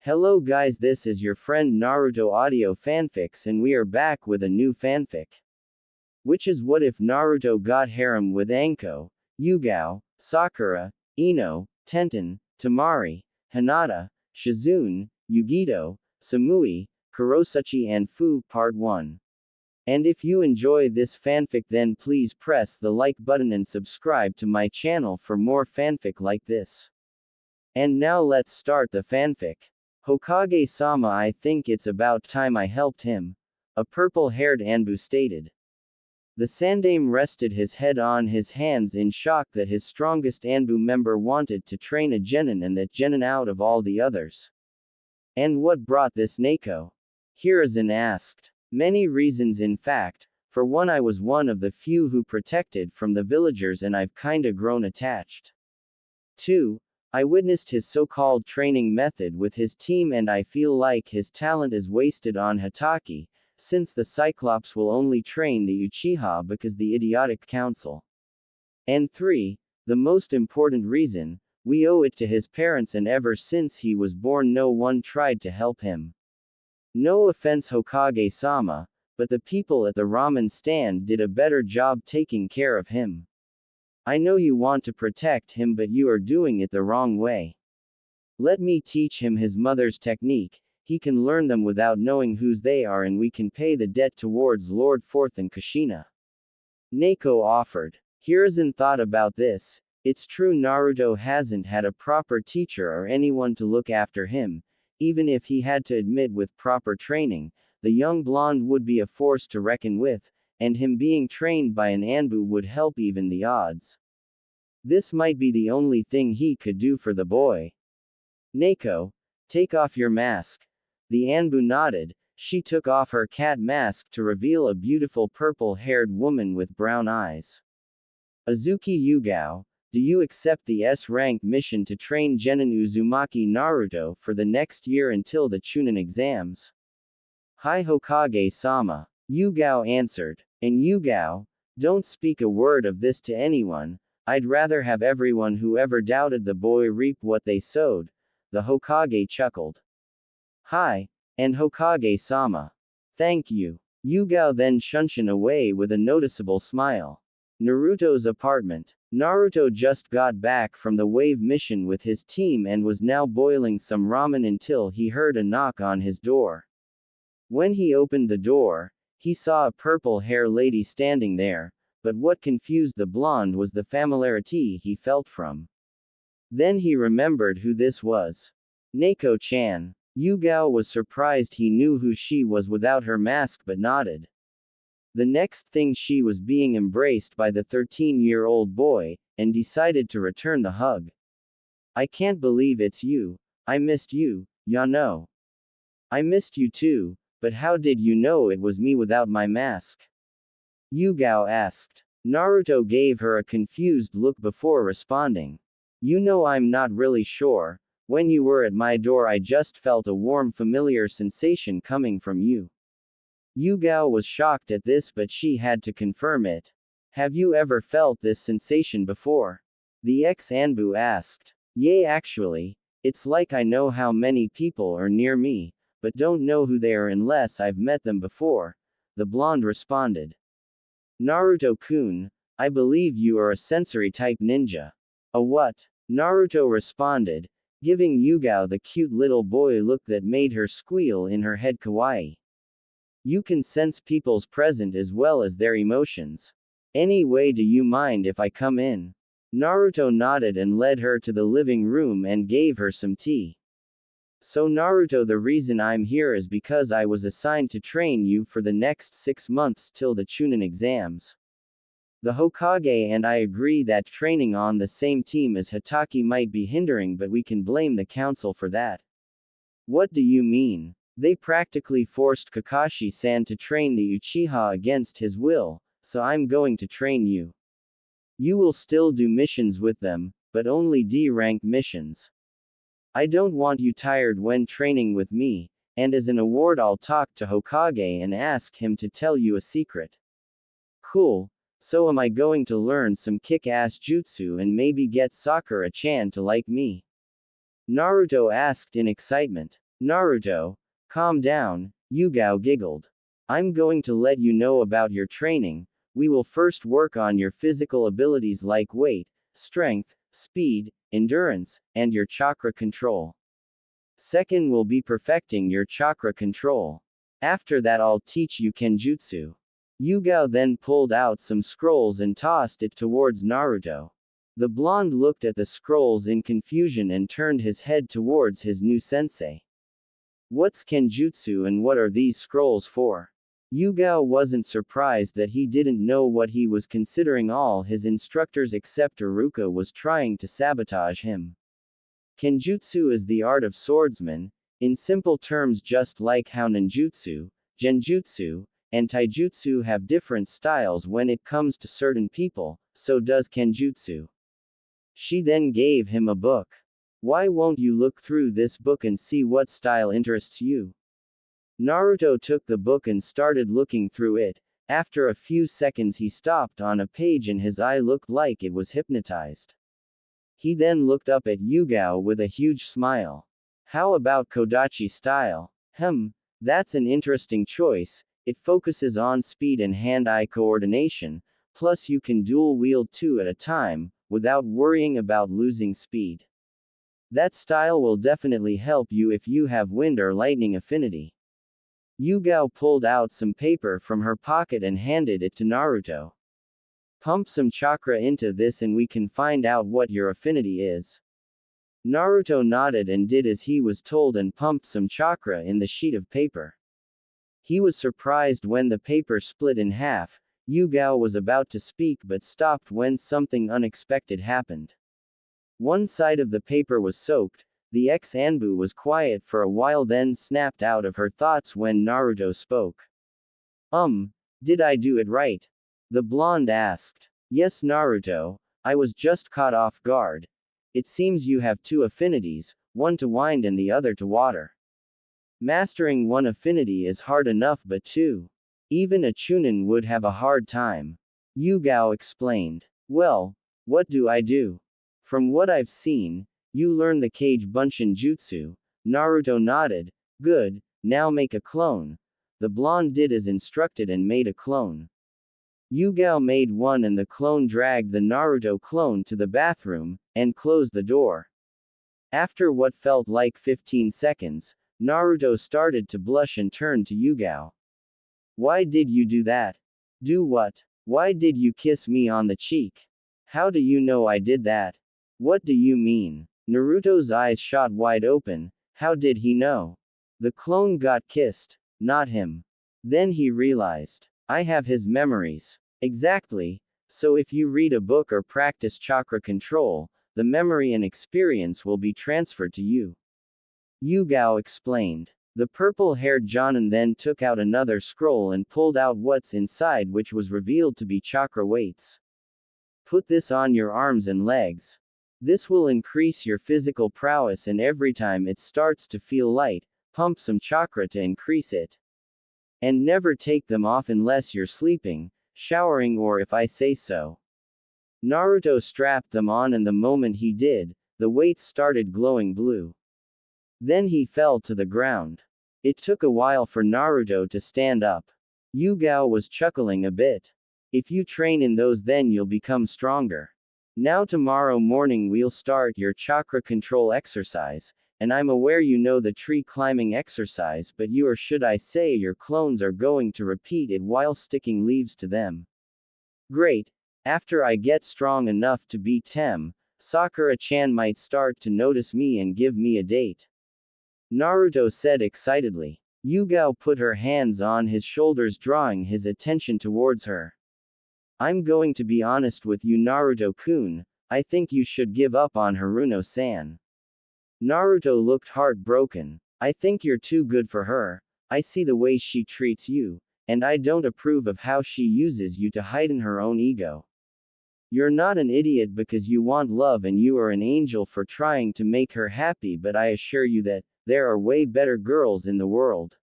Hello guys, this is your friend Naruto Audio Fanfics and we are back with a new fanfic. Which is what if Naruto got harem with Anko, Yugao, Sakura, Ino, Tenten, Temari, Hinata, Shizune, Yugito, Samui, Kurosutchi and Fu Part 1. And if you enjoy this fanfic then please press the like button and subscribe to my channel for more fanfic like this. And now let's start the fanfic. Hokage-sama, I think it's about time I helped him, a purple-haired ANBU stated. The Sandaime rested his head on his hands in shock that his strongest ANBU member wanted to train a genin and that genin out of all the others. And what brought this Neko? Hiruzen asked. Many reasons in fact. For one, I was one of the few who protected from the villagers and I've kinda grown attached. 2. I witnessed his so-called training method with his team and I feel like his talent is wasted on Hatake, since the Cyclops will only train the Uchiha because the idiotic council. And 3. The most important reason, we owe it to his parents and ever since he was born no one tried to help him. No offense Hokage-sama, but the people at the ramen stand did a better job taking care of him. I know you want to protect him but you are doing it the wrong way. Let me teach him his mother's technique, he can learn them without knowing whose they are and we can pay the debt towards Lord Fourth and Kushina. Neko offered. Hiruzen thought about this. It's true Naruto hasn't had a proper teacher or anyone to look after him, even if he had to admit with proper training, the young blonde would be a force to reckon with, and him being trained by an ANBU would help even the odds. This might be the only thing he could do for the boy. Neko, take off your mask. The ANBU nodded. She took off her cat mask to reveal a beautiful purple-haired woman with brown eyes. Uzuki Yugao, do you accept the S-rank mission to train Genin Uzumaki Naruto for the next year until the Chunin exams? Hi Hokage-sama. Yugao answered. And Yugao, don't speak a word of this to anyone, I'd rather have everyone who ever doubted the boy reap what they sowed, the Hokage chuckled. Hi, and Hokage-sama. Thank you. Yugao then shunshin away with a noticeable smile. Naruto's apartment. Naruto just got back from the wave mission with his team and was now boiling some ramen until he heard a knock on his door. When he opened the door, he saw a purple-hair lady standing there, but what confused the blonde was the familiarity he felt from. Then he remembered who this was. Neko-chan. Yugao was surprised he knew who she was without her mask but nodded. The next thing she was being embraced by the 13-year-old boy, and decided to return the hug. I can't believe it's you. I missed you, Yano. I missed you too. But how did you know it was me without my mask? Yugao asked. Naruto gave her a confused look before responding. You know I'm not really sure. When you were at my door I just felt a warm familiar sensation coming from you. Yugao was shocked at this but she had to confirm it. Have you ever felt this sensation before? The ex-ANBU asked. Yeah actually. It's like I know how many people are near me, but don't know who they are unless I've met them before, the blonde responded. Naruto-kun, I believe you are a sensory-type ninja. A what? Naruto responded, giving Yugao the cute little boy look that made her squeal in her head kawaii. You can sense people's present as well as their emotions. Anyway, do you mind if I come in? Naruto nodded and led her to the living room and gave her some tea. So Naruto, the reason I'm here is because I was assigned to train you for the next 6 months till the Chunin exams. The Hokage and I agree that training on the same team as Hatake might be hindering but we can blame the council for that. What do you mean? They practically forced Kakashi-san to train the Uchiha against his will, so I'm going to train you. You will still do missions with them, but only D-rank missions. I don't want you tired when training with me, and as an award I'll talk to Hokage and ask him to tell you a secret. Cool, so am I going to learn some kick-ass jutsu and maybe get Sakura-chan to like me? Naruto asked in excitement. Naruto, calm down, Yugao giggled. I'm going to let you know about your training. We will first work on your physical abilities like weight, strength, speed, endurance, and your chakra control. Second will be perfecting your chakra control. After that I'll teach you kenjutsu. Yugao then pulled out some scrolls and tossed it towards Naruto. The blonde looked at the scrolls in confusion and turned his head towards his new sensei. What's kenjutsu and what are these scrolls for? Yugao wasn't surprised that he didn't know what he was considering all his instructors except Iruka was trying to sabotage him. Kenjutsu is the art of swordsman, in simple terms just like how ninjutsu, genjutsu, and taijutsu have different styles when it comes to certain people, so does kenjutsu. She then gave him a book. Why won't you look through this book and see what style interests you? Naruto took the book and started looking through it. After a few seconds he stopped on a page and his eye looked like it was hypnotized. He then looked up at Yugao with a huge smile. How about Kodachi style? That's an interesting choice. It focuses on speed and hand-eye coordination, plus you can dual wield two at a time, without worrying about losing speed. That style will definitely help you if you have wind or lightning affinity. Yugao pulled out some paper from her pocket and handed it to Naruto. Pump some chakra into this and we can find out what your affinity is. Naruto nodded and did as he was told and pumped some chakra in the sheet of paper. He was surprised when the paper split in half. Yugao was about to speak but stopped when something unexpected happened. One side of the paper was soaked. The ex-ANBU was quiet for a while then snapped out of her thoughts when Naruto spoke. Did I do it right? The blonde asked. Yes Naruto, I was just caught off guard. It seems you have two affinities, one to wind and the other to water. Mastering one affinity is hard enough but two. Even a chunin would have a hard time. Yugao explained. Well, what do I do? From what I've seen, you learn the Kage Bunshin Jutsu. Naruto nodded. Good, now make a clone. The blonde did as instructed and made a clone. Yugao made one and the clone dragged the Naruto clone to the bathroom, and closed the door. After what felt like 15 seconds, Naruto started to blush and turned to Yugao. Why did you do that? Do what? Why did you kiss me on the cheek? How do you know I did that? What do you mean? Naruto's eyes shot wide open. How did he know? The clone got kissed, not him. Then he realized. I have his memories. Exactly. So if you read a book or practice chakra control, the memory and experience will be transferred to you. Yugao explained. The purple-haired Jonin then took out another scroll and pulled out what's inside, which was revealed to be chakra weights. Put this on your arms and legs. This will increase your physical prowess and every time it starts to feel light, pump some chakra to increase it. And never take them off unless you're sleeping, showering or if I say so. Naruto strapped them on and the moment he did, the weights started glowing blue. Then he fell to the ground. It took a while for Naruto to stand up. Yugao was chuckling a bit. If you train in those then you'll become stronger. Now tomorrow morning we'll start your chakra control exercise, and I'm aware you know the tree climbing exercise but you or should I say your clones are going to repeat it while sticking leaves to them. Great. After I get strong enough to beat Tem, Sakura-chan might start to notice me and give me a date. Naruto said excitedly. Yugao put her hands on his shoulders drawing his attention towards her. I'm going to be honest with you Naruto-kun, I think you should give up on Haruno-san. Naruto looked heartbroken. I think you're too good for her. I see the way she treats you, and I don't approve of how she uses you to heighten her own ego. You're not an idiot because you want love and you are an angel for trying to make her happy but I assure you that, there are way better girls in the world.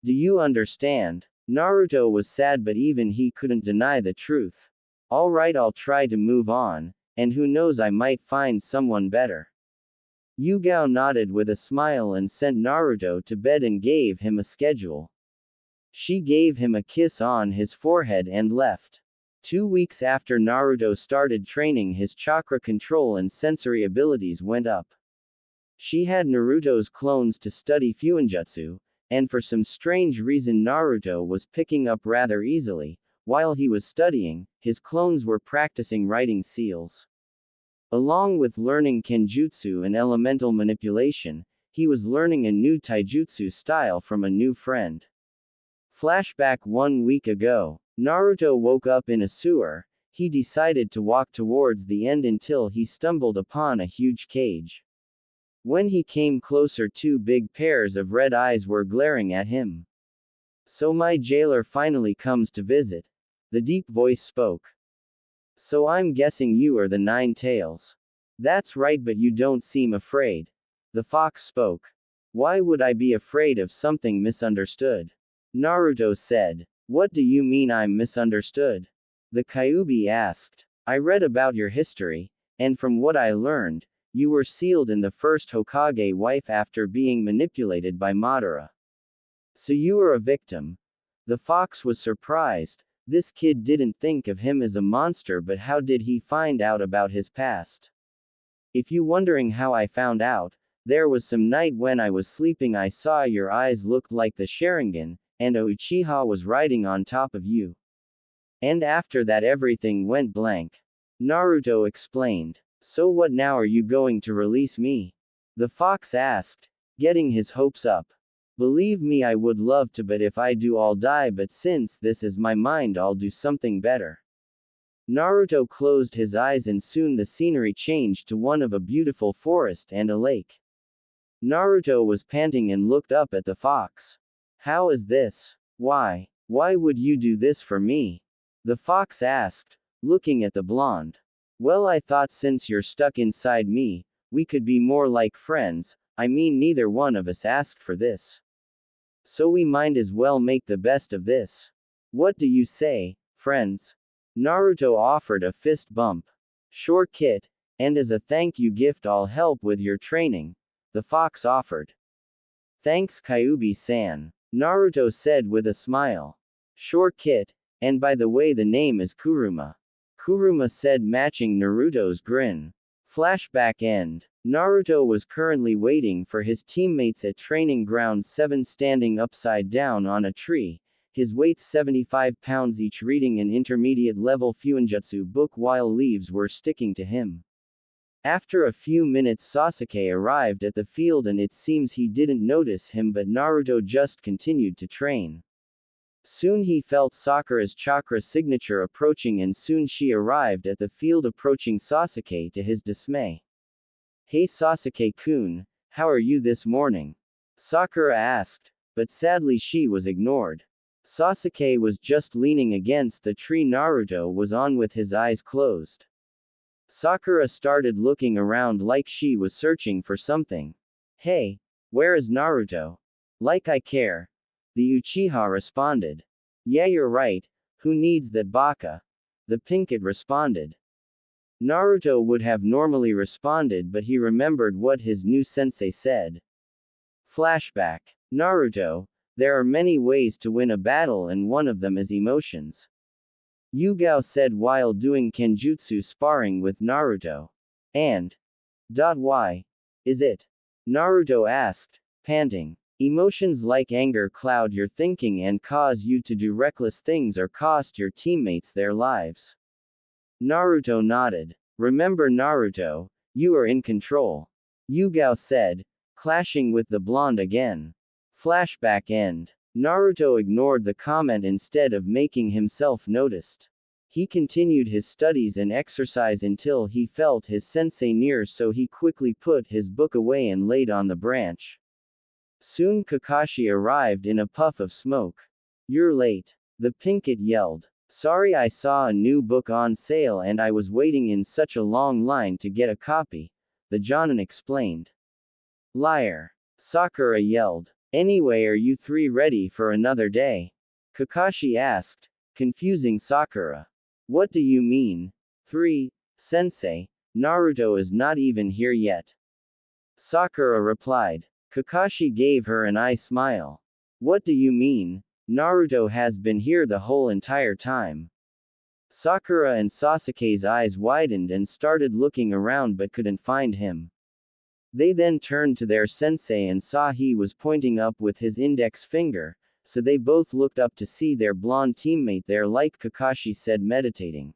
Do you understand? Naruto was sad but even he couldn't deny the truth. Alright I'll try to move on, and who knows I might find someone better. Yugao nodded with a smile and sent Naruto to bed and gave him a schedule. She gave him a kiss on his forehead and left. 2 weeks after Naruto started training, his chakra control and sensory abilities went up. She had Naruto's clones to study fuinjutsu, and for some strange reason Naruto was picking up rather easily. While he was studying, his clones were practicing writing seals. Along with learning kenjutsu and elemental manipulation, he was learning a new taijutsu style from a new friend. Flashback 1 week ago. Naruto woke up in a sewer. He decided to walk towards the end until he stumbled upon a huge cage. When he came closer, 2 big pairs of red eyes were glaring at him. "So my jailer finally comes to visit," the deep voice spoke. "So I'm guessing you are the Nine Tails." "That's right, but you don't seem afraid," the fox spoke. "Why would I be afraid of something misunderstood?" Naruto said. "What do you mean I'm misunderstood?" the Kyuubi asked. "I read about your history, and from what I learned, you were sealed in the first Hokage wife after being manipulated by Madara. So you were a victim." The fox was surprised. This kid didn't think of him as a monster, but how did he find out about his past? "If you wondering how I found out, there was some night when I was sleeping I saw your eyes looked like the Sharingan, and a Uchiha was riding on top of you. And after that everything went blank," Naruto explained. "So what now, are you going to release me?" the fox asked, getting his hopes up. "Believe me, I would love to, but if I do I'll die, but since this is my mind I'll do something better." Naruto closed his eyes and soon the scenery changed to one of a beautiful forest and a lake. Naruto was panting and looked up at the fox. "How is this? Why would you do this for me?" the fox asked, looking at the blonde. "Well, I thought since you're stuck inside me, we could be more like friends. I mean, neither one of us asked for this. So we might as well make the best of this. What do you say, friends?" Naruto offered a fist bump. "Sure, Kit, and as a thank you gift I'll help with your training," the fox offered. "Thanks, Kyuubi-san," Naruto said with a smile. "Sure, Kit, and by the way, the name is Kuruma," Kuruma said, matching Naruto's grin. Flashback end. Naruto was currently waiting for his teammates at Training Ground 7, standing upside down on a tree, his weight 75 pounds each, reading an intermediate level fuinjutsu book while leaves were sticking to him. After a few minutes Sasuke arrived at the field and it seems he didn't notice him, but Naruto just continued to train. Soon he felt Sakura's chakra signature approaching and soon she arrived at the field, approaching Sasuke to his dismay. "Hey Sasuke-kun, how are you this morning?" Sakura asked, but sadly she was ignored. Sasuke was just leaning against the tree Naruto was on with his eyes closed. Sakura started looking around like she was searching for something. "Hey, where is Naruto? Like I care," the Uchiha responded. "Yeah, you're right, who needs that baka?" the Pinkett responded. Naruto would have normally responded, but he remembered what his new sensei said. Flashback. Naruto, there are many ways to win a battle and one of them is emotions, Yugao said while doing kenjutsu sparring with Naruto. "And why is it?" Naruto asked, panting. "Emotions like anger cloud your thinking and cause you to do reckless things or cost your teammates their lives." Naruto nodded. "Remember Naruto, you are in control," Yugao said, clashing with the blonde again. Flashback end. Naruto ignored the comment instead of making himself noticed. He continued his studies and exercise until he felt his sensei near, so he quickly put his book away and laid on the branch. Soon Kakashi arrived in a puff of smoke. "You're late," the Pinkett yelled. "Sorry, I saw a new book on sale and I was waiting in such a long line to get a copy," the Jonin explained. "Liar," Sakura yelled. "Anyway, are you three ready for another day?" Kakashi asked, confusing Sakura. "What do you mean? 3, Sensei? Naruto is not even here yet." Sakura replied. Kakashi gave her an eye smile. What do you mean? Naruto has been here the whole entire time. Sakura and Sasuke's eyes widened and started looking around but couldn't find him. They then turned to their sensei and saw he was pointing up with his index finger, so they both looked up to see their blonde teammate there like Kakashi said meditating.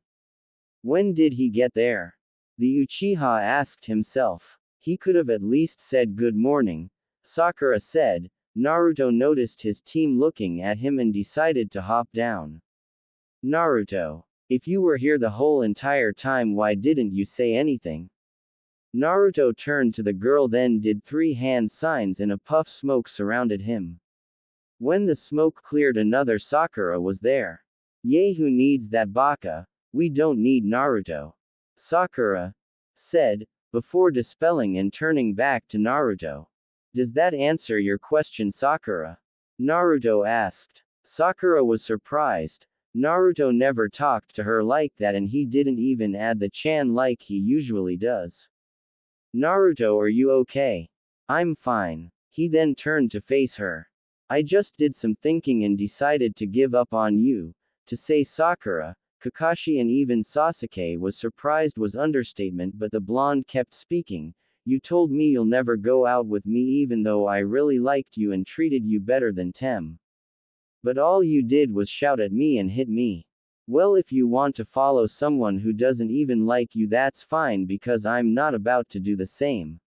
When did he get there? The Uchiha asked himself. He could have at least said good morning. Sakura said. Naruto noticed his team looking at him and decided to hop down. Naruto, if you were here the whole entire time, why didn't you say anything? Naruto turned to the girl, then did 3 hand signs and a puff smoke surrounded him. When the smoke cleared, another Sakura was there. Yay, who needs that baka? We don't need Naruto. Sakura said, before dispelling and turning back to Naruto. Does that answer your question, Sakura? Naruto asked. Sakura was surprised. Naruto never talked to her like that, and he didn't even add the chan like he usually does. Naruto, are you okay? I'm fine. He then turned to face her. I just did some thinking and decided to give up on you. To say Sakura, Kakashi and even Sasuke was surprised was understatement, but the blonde kept speaking. You told me you'll never go out with me even though I really liked you and treated you better than Tem. But all you did was shout at me and hit me. Well, if you want to follow someone who doesn't even like you, that's fine, because I'm not about to do the same.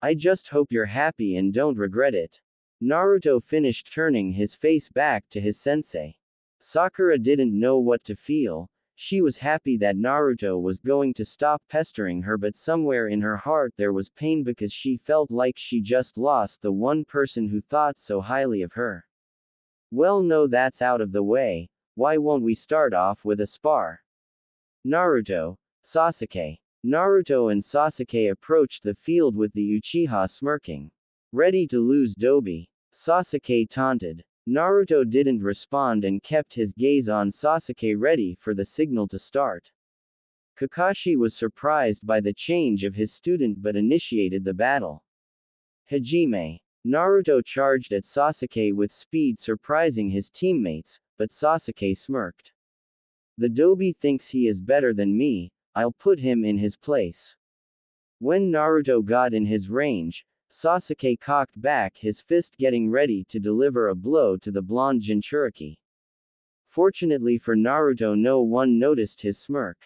I just hope you're happy and don't regret it. Naruto finished, turning his face back to his sensei. Sakura didn't know what to feel. She was happy that Naruto was going to stop pestering her, but somewhere in her heart there was pain because she felt like she just lost the one person who thought so highly of her. Well, no, that's out of the way. Why won't we start off with a spar? Naruto, Sasuke. Naruto and Sasuke approached the field with the Uchiha smirking. Ready to lose, Dobi? Sasuke taunted. Naruto didn't respond and kept his gaze on Sasuke, ready for the signal to start. Kakashi was surprised by the change of his student but initiated the battle. Hajime. Naruto charged at Sasuke with speed, surprising his teammates, but Sasuke smirked. The Dobi thinks he is better than me, I'll put him in his place. When Naruto got in his range, Sasuke cocked back his fist, getting ready to deliver a blow to the blonde Jinchuriki. Fortunately for Naruto, no one noticed his smirk.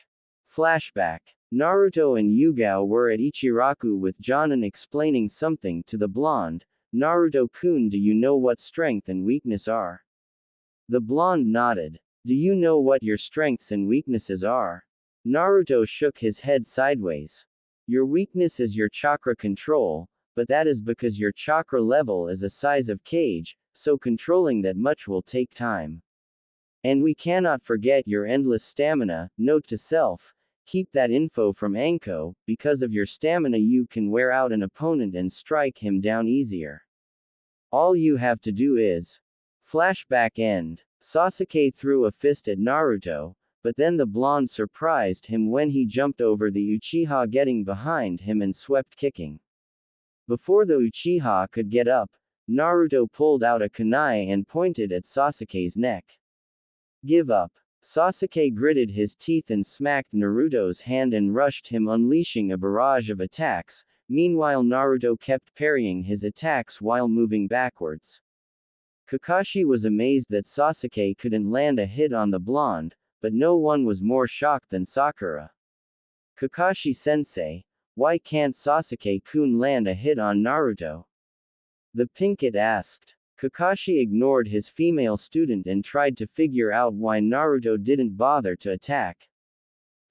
Flashback. Naruto and Yugao were at Ichiraku with Jonin explaining something to the blonde. Naruto-kun, do you know what strength and weakness are? The blonde nodded. Do you know what your strengths and weaknesses are? Naruto shook his head sideways. Your weakness is your chakra control, but that is because your chakra level is a size of cage, so controlling that much will take time. And we cannot forget your endless stamina. Note to self, keep that info from Anko, because of your stamina you can wear out an opponent and strike him down easier. All you have to do is. Flashback end. Sasuke threw a fist at Naruto, but then the blonde surprised him when he jumped over the Uchiha, getting behind him and swept kicking. Before the Uchiha could get up, Naruto pulled out a kunai and pointed at Sasuke's neck. Give up. Sasuke gritted his teeth and smacked Naruto's hand and rushed him, unleashing a barrage of attacks. Meanwhile, Naruto kept parrying his attacks while moving backwards. Kakashi was amazed that Sasuke couldn't land a hit on the blonde, but no one was more shocked than Sakura. Kakashi-sensei, why can't Sasuke-kun land a hit on Naruto? The pink kid asked. Kakashi ignored his female student and tried to figure out why Naruto didn't bother to attack.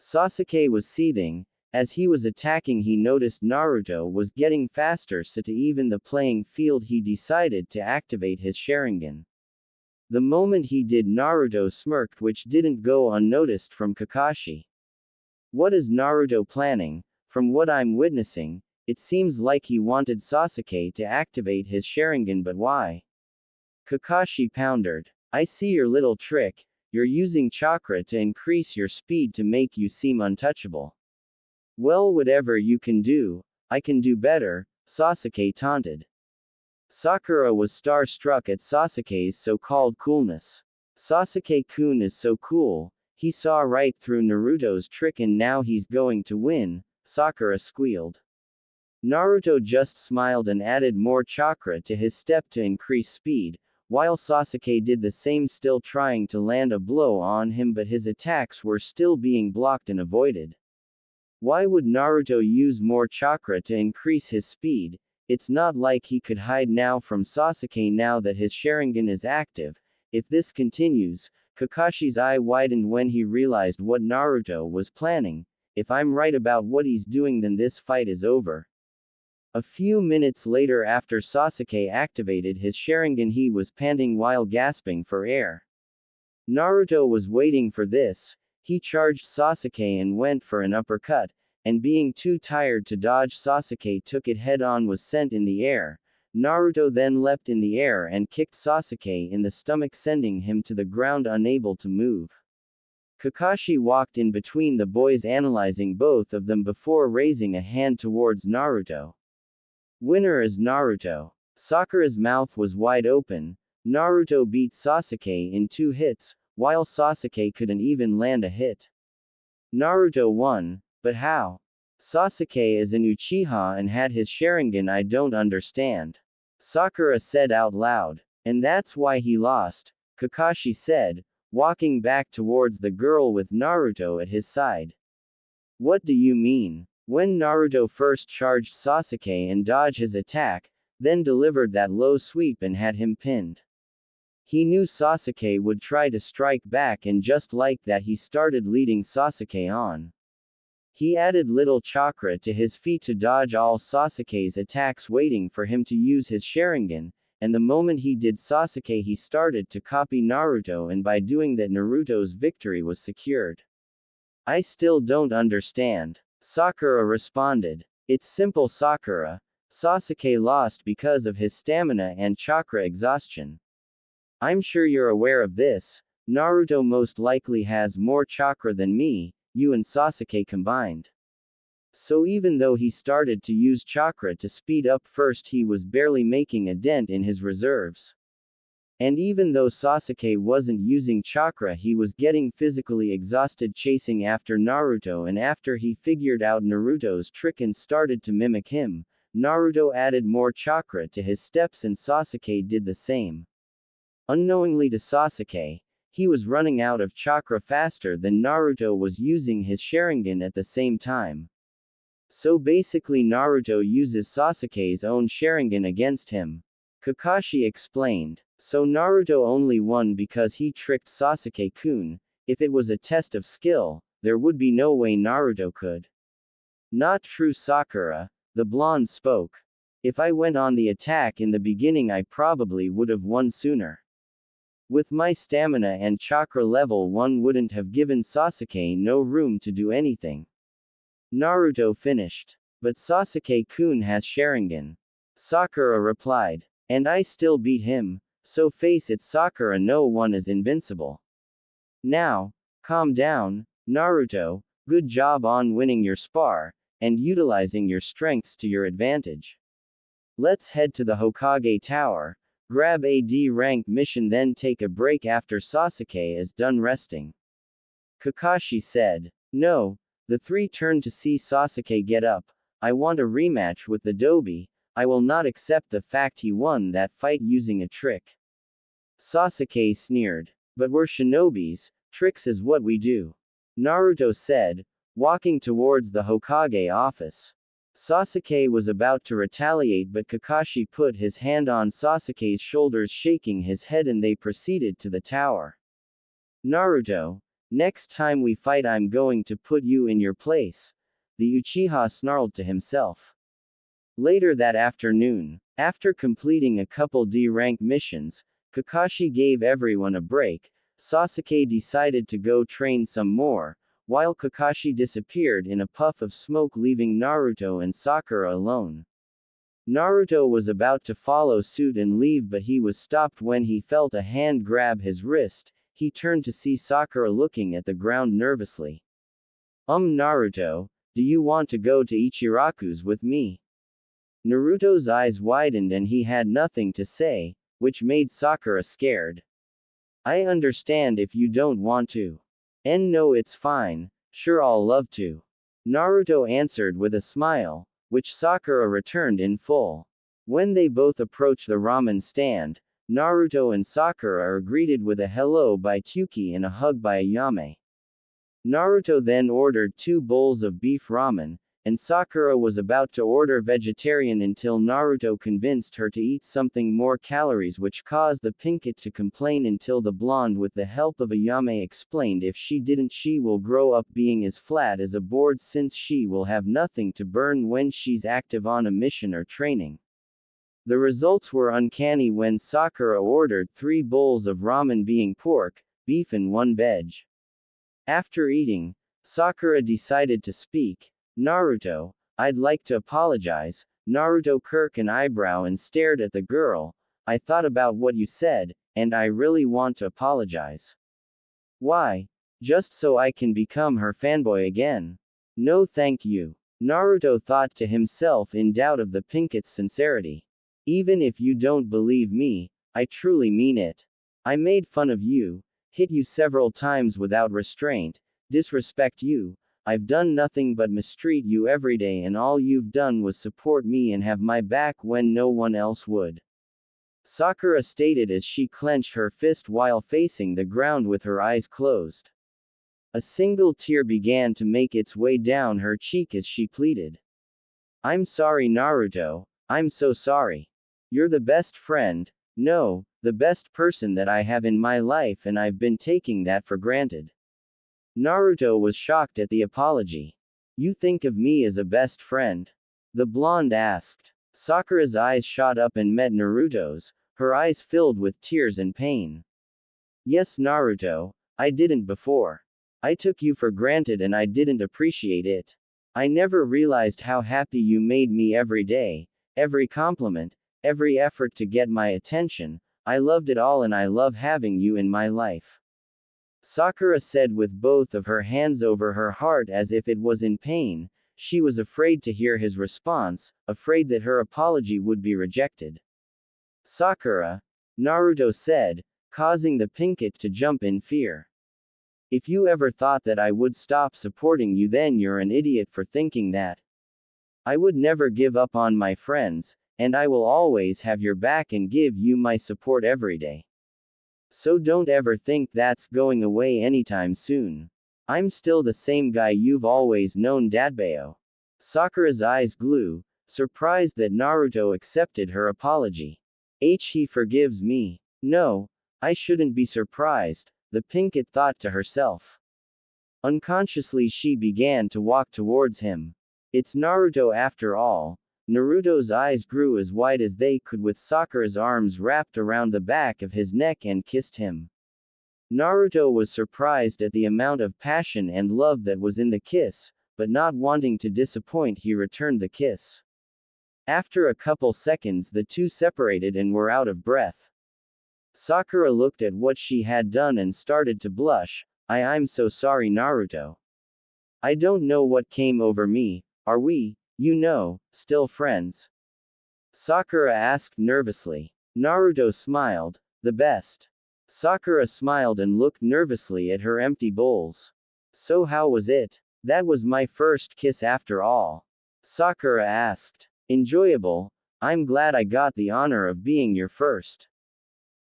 Sasuke was seething. As he was attacking, he noticed Naruto was getting faster, so to even the playing field he decided to activate his Sharingan. The moment he did, Naruto smirked, which didn't go unnoticed from Kakashi. What is Naruto planning? From what I'm witnessing, it seems like he wanted Sasuke to activate his Sharingan, but why? Kakashi pondered. I see your little trick. You're using chakra to increase your speed to make you seem untouchable. Well, whatever you can do, I can do better. Sasuke taunted. Sakura was starstruck at Sasuke's so-called coolness. Sasuke-kun is so cool, he saw right through Naruto's trick and now he's going to win, Sakura squealed. Naruto just smiled and added more chakra to his step to increase speed, while Sasuke did the same, still trying to land a blow on him, but his attacks were still being blocked and avoided. Why would Naruto use more chakra to increase his speed? It's not like he could hide now from Sasuke now that his Sharingan is active. If this continues, Kakashi's eye widened when he realized what Naruto was planning. If I'm right about what he's doing, then this fight is over. A few minutes later, after Sasuke activated his Sharingan, he was panting while gasping for air. Naruto was waiting for this. He charged Sasuke and went for an uppercut, and being too tired to dodge, Sasuke took it head-on, was sent in the air. Naruto then leapt in the air and kicked Sasuke in the stomach, sending him to the ground unable to move. Kakashi walked in between the boys, analyzing both of them before raising a hand towards Naruto. Winner is Naruto. Sakura's mouth was wide open. Naruto beat Sasuke in 2 hits, while Sasuke couldn't even land a hit. Naruto won, but how? Sasuke is an Uchiha and had his Sharingan. I don't understand. Sakura said out loud. And that's why he lost, Kakashi said, walking back towards the girl with Naruto at his side. What do you mean? When Naruto first charged Sasuke and dodged his attack, then delivered that low sweep and had him pinned. He knew Sasuke would try to strike back, and just like that he started leading Sasuke on. He added little chakra to his feet to dodge all Sasuke's attacks, waiting for him to use his Sharingan, and the moment he did, Sasuke he started to copy Naruto, and by doing that Naruto's victory was secured. I still don't understand. Sakura responded. It's simple, Sakura. Sasuke lost because of his stamina and chakra exhaustion. I'm sure you're aware of this. Naruto most likely has more chakra than me, you and Sasuke combined. So even though he started to use chakra to speed up first, he was barely making a dent in his reserves. And even though Sasuke wasn't using chakra, he was getting physically exhausted chasing after Naruto, and after he figured out Naruto's trick and started to mimic him, Naruto added more chakra to his steps and Sasuke did the same. Unknowingly to Sasuke, he was running out of chakra faster than Naruto was using his Sharingan at the same time. So basically Naruto uses Sasuke's own Sharingan against him. Kakashi explained. So Naruto only won because he tricked Sasuke-kun. If it was a test of skill, there would be no way Naruto could. Not true, Sakura, the blonde spoke. If I went on the attack in the beginning, I probably would have won sooner. With my stamina and chakra level, one wouldn't have given Sasuke no room to do anything. Naruto finished. But Sasuke-kun has Sharingan. Sakura replied. And I still beat him. So face it, Sakura, no one is invincible. Now, calm down, Naruto, good job on winning your spar, and utilizing your strengths to your advantage. Let's head to the Hokage Tower, grab a D-rank mission, then take a break after Sasuke is done resting. Kakashi said. No, the 3 turned to see Sasuke get up. I want a rematch with the Dobi. I will not accept the fact he won that fight using a trick. Sasuke sneered. But we're shinobis, tricks is what we do. Naruto said, walking towards the Hokage office. Sasuke was about to retaliate, but Kakashi put his hand on Sasuke's shoulders, shaking his head, and they proceeded to the tower. Naruto, next time we fight I'm going to put you in your place, the Uchiha snarled to himself. Later that afternoon, after completing a couple D-rank missions, Kakashi gave everyone a break. Sasuke decided to go train some more, while Kakashi disappeared in a puff of smoke, leaving Naruto and Sakura alone. Naruto was about to follow suit and leave, but he was stopped when he felt a hand grab his wrist. He turned to see Sakura looking at the ground nervously. Naruto, do you want to go to Ichiraku's with me? Naruto's eyes widened and he had nothing to say, which made Sakura scared. I understand if you don't want to. And no, it's fine, sure I'll love to. Naruto answered with a smile, which Sakura returned in full. When they both approached the ramen stand, Naruto and Sakura are greeted with a hello by Tuki and a hug by Ayame. Naruto then ordered 2 bowls of beef ramen, and Sakura was about to order vegetarian until Naruto convinced her to eat something more calories, which caused the pinkett to complain until the blonde with the help of Ayame explained if she didn't she will grow up being as flat as a board since she will have nothing to burn when she's active on a mission or training. The results were uncanny when Sakura ordered 3 bowls of ramen being pork, beef and 1 veg. After eating, Sakura decided to speak. Naruto, I'd like to apologize. Naruto kirked an eyebrow and stared at the girl. I thought about what you said, and I really want to apologize. Why? Just so I can become her fanboy again. No thank you. Naruto thought to himself in doubt of the pinkett's sincerity. Even if you don't believe me, I truly mean it. I made fun of you, hit you several times without restraint, disrespect you. I've done nothing but mistreat you every day, and all you've done was support me and have my back when no one else would. Sakura stated as she clenched her fist while facing the ground with her eyes closed. A single tear began to make its way down her cheek as she pleaded. I'm sorry, Naruto, I'm so sorry. You're the best friend, no, the best person that I have in my life, and I've been taking that for granted. Naruto was shocked at the apology. You think of me as a best friend? The blonde asked. Sakura's eyes shot up and met Naruto's, her eyes filled with tears and pain. Yes, Naruto, I didn't before. I took you for granted and I didn't appreciate it. I never realized how happy you made me every day, every compliment, every effort to get my attention. I loved it all and I love having you in my life. Sakura said with both of her hands over her heart as if it was in pain. She was afraid to hear his response, afraid that her apology would be rejected. Sakura, Naruto said, causing the pinkett to jump in fear. If you ever thought that I would stop supporting you, then you're an idiot for thinking that. I would never give up on my friends, and I will always have your back and give you my support every day. So don't ever think that's going away anytime soon. I'm still the same guy you've always known, Dadbao. Sakura's eyes glowed, surprised that Naruto accepted her apology. He forgives me. No, I shouldn't be surprised, the pinkett thought to herself. Unconsciously she began to walk towards him. It's Naruto after all. Naruto's eyes grew as wide as they could with Sakura's arms wrapped around the back of his neck and kissed him. Naruto was surprised at the amount of passion and love that was in the kiss, but not wanting to disappoint, he returned the kiss. After a couple seconds, the two separated and were out of breath. Sakura looked at what she had done and started to blush. I'm so sorry, Naruto. I don't know what came over me. Are we, still friends? Sakura asked nervously. Naruto smiled. The best. Sakura smiled and looked nervously at her empty bowls. So how was it? That was my first kiss after all. Sakura asked. Enjoyable. I'm glad I got the honor of being your first.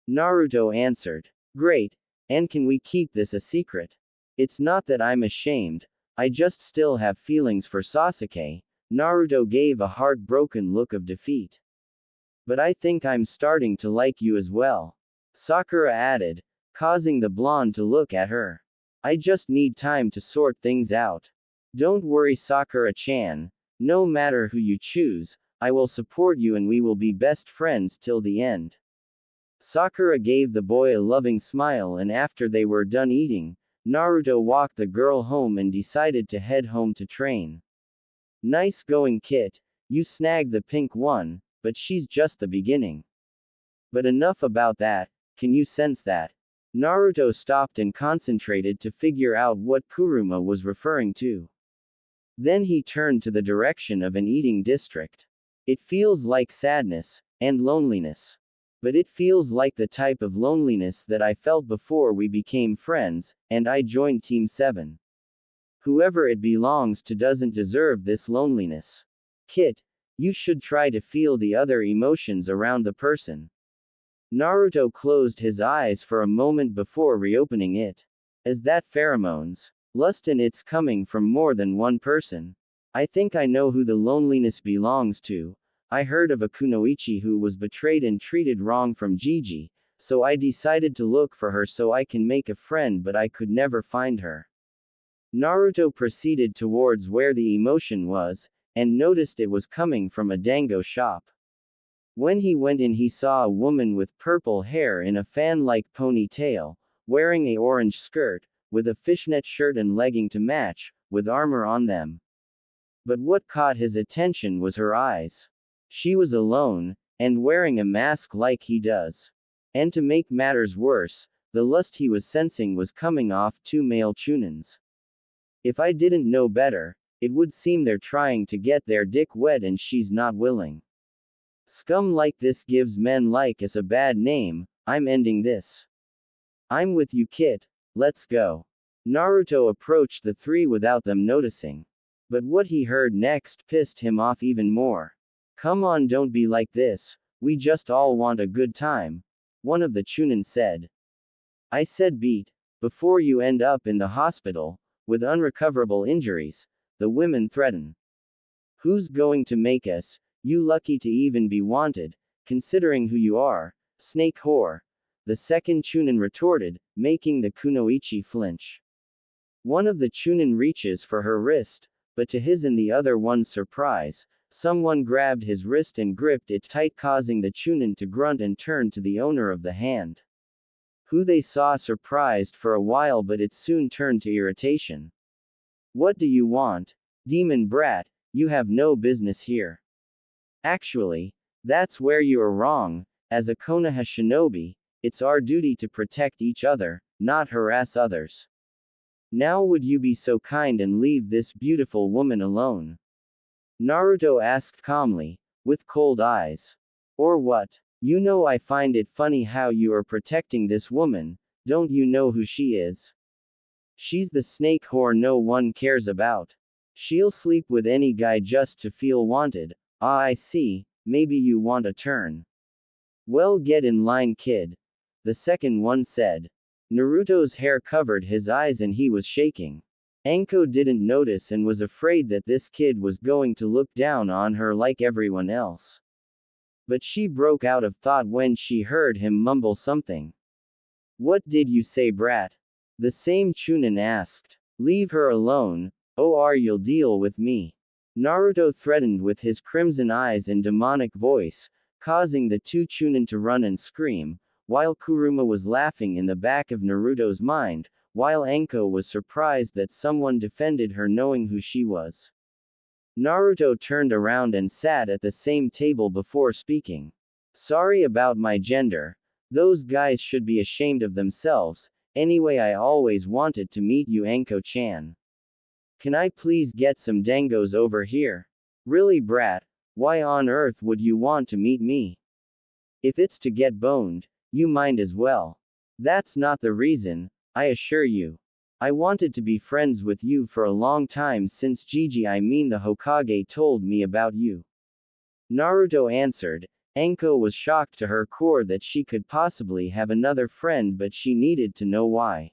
Naruto answered. Great. And can we keep this a secret? It's not that I'm ashamed. I just still have feelings for Sasuke. Naruto gave a heartbroken look of defeat. But I think I'm starting to like you as well. Sakura added, causing the blonde to look at her. I just need time to sort things out. Don't worry, Sakura-chan. No matter who you choose, I will support you and we will be best friends till the end. Sakura gave the boy a loving smile, and after they were done eating, Naruto walked the girl home and decided to head home to train. Nice going, Kit. You snagged the pink one, but she's just the beginning. But enough about that. Can you sense that? Naruto stopped and concentrated to figure out what Kuruma was referring to. Then he turned to the direction of an eating district. It feels like sadness, and loneliness. But it feels like the type of loneliness that I felt before we became friends, and I joined Team 7. Whoever it belongs to doesn't deserve this loneliness. Kit, you should try to feel the other emotions around the person. Naruto closed his eyes for a moment before reopening it. Is that pheromones? Lust, and it's coming from more than one person. I think I know who the loneliness belongs to. I heard of a kunoichi who was betrayed and treated wrong from Gigi, so I decided to look for her so I can make a friend, but I could never find her. Naruto proceeded towards where the emotion was, and noticed it was coming from a dango shop. When he went in, he saw a woman with purple hair in a fan-like ponytail, wearing a orange skirt, with a fishnet shirt and legging to match, with armor on them. But what caught his attention was her eyes. She was alone, and wearing a mask like he does. And to make matters worse, the lust he was sensing was coming off two male chunins. If I didn't know better, it would seem they're trying to get their dick wet and she's not willing. Scum like this gives men like us a bad name. I'm ending this. I'm with you, Kit. Let's go. Naruto approached the three without them noticing. But what he heard next pissed him off even more. Come on, don't be like this. We just all want a good time. One of the chunin said. I said beat. Before you end up in the hospital, with unrecoverable injuries, the women threaten. Who's going to make us, you lucky to even be wanted, considering who you are, snake whore? The second chunin retorted, making the kunoichi flinch. One of the chunin reaches for her wrist, but to his and the other one's surprise, someone grabbed his wrist and gripped it tight, causing the chunin to grunt and turn to the owner of the hand. Who they saw surprised for a while, but it soon turned to irritation. What do you want? Demon brat, you have no business here. Actually, that's where you are wrong. As a Konoha shinobi, it's our duty to protect each other, not harass others. Now would you be so kind and leave this beautiful woman alone? Naruto asked calmly, with cold eyes. Or what? You know, I find it funny how you are protecting this woman. Don't you know who she is? She's the snake whore no one cares about. She'll sleep with any guy just to feel wanted. Ah, I see, maybe you want a turn. Well, get in line, kid. The second one said. Naruto's hair covered his eyes and he was shaking. Anko didn't notice and was afraid that this kid was going to look down on her like everyone else. But she broke out of thought when she heard him mumble something. What did you say, brat? The same chunin asked. Leave her alone, or you'll deal with me. Naruto threatened with his crimson eyes and demonic voice, causing the two chunin to run and scream, while Kuruma was laughing in the back of Naruto's mind, while Anko was surprised that someone defended her knowing who she was. Naruto turned around and sat at the same table before speaking. Sorry about my gender. Those guys should be ashamed of themselves. Anyway, I always wanted to meet you, Anko-chan. Can I please get some dangos over here? Really, brat? Why on earth would you want to meet me? If it's to get boned, you might as well. That's not the reason, I assure you. I wanted to be friends with you for a long time since Gigi, I mean the Hokage, told me about you. Naruto answered. Anko was shocked to her core that she could possibly have another friend, but she needed to know why.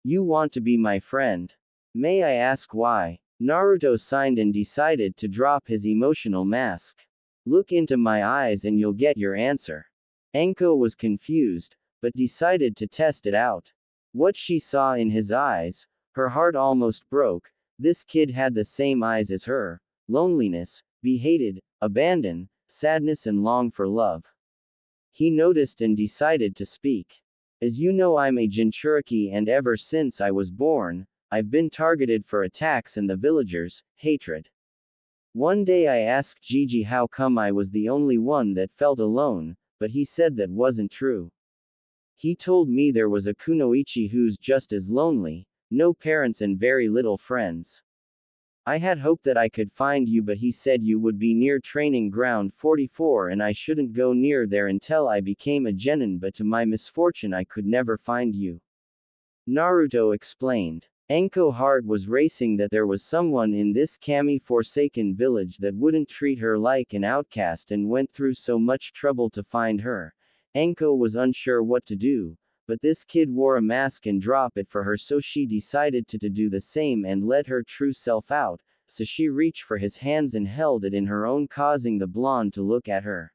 You want to be my friend? May I ask why? Naruto signed and decided to drop his emotional mask. Look into my eyes and you'll get your answer. Anko was confused, but decided to test it out. What she saw in his eyes, her heart almost broke. This kid had the same eyes as her. Loneliness, be hated, abandon, sadness and long for love. He noticed and decided to speak. As you know, I'm a Jinchuriki and ever since I was born, I've been targeted for attacks and the villagers' hatred. One day I asked Gigi how come I was the only one that felt alone, but he said that wasn't true. He told me there was a kunoichi who's just as lonely, no parents and very little friends. I had hoped that I could find you, but he said you would be near training ground 44 and I shouldn't go near there until I became a genin, but to my misfortune I could never find you. Naruto explained. Anko's heart was racing that there was someone in this Kami-forsaken village that wouldn't treat her like an outcast and went through so much trouble to find her. Anko was unsure what to do, but this kid wore a mask and dropped it for her, so she decided to do the same and let her true self out, so she reached for his hands and held it in her own, causing the blonde to look at her.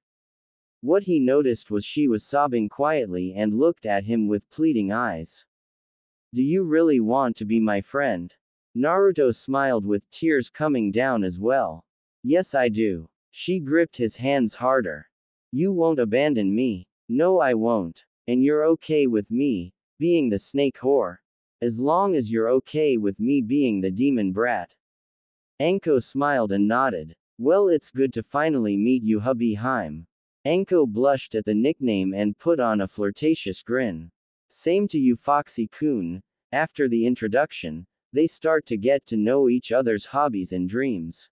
What he noticed was she was sobbing quietly and looked at him with pleading eyes. Do you really want to be my friend? Naruto smiled with tears coming down as well. Yes, I do. She gripped his hands harder. You won't abandon me. No, I won't. And you're okay with me being the snake whore? As long as you're okay with me being the demon brat. Anko smiled and nodded. Well, it's good to finally meet you, hubby Harem. Anko blushed at the nickname and put on a flirtatious grin. Same to you, Foxy-kun. After the introduction, they start to get to know each other's hobbies and dreams.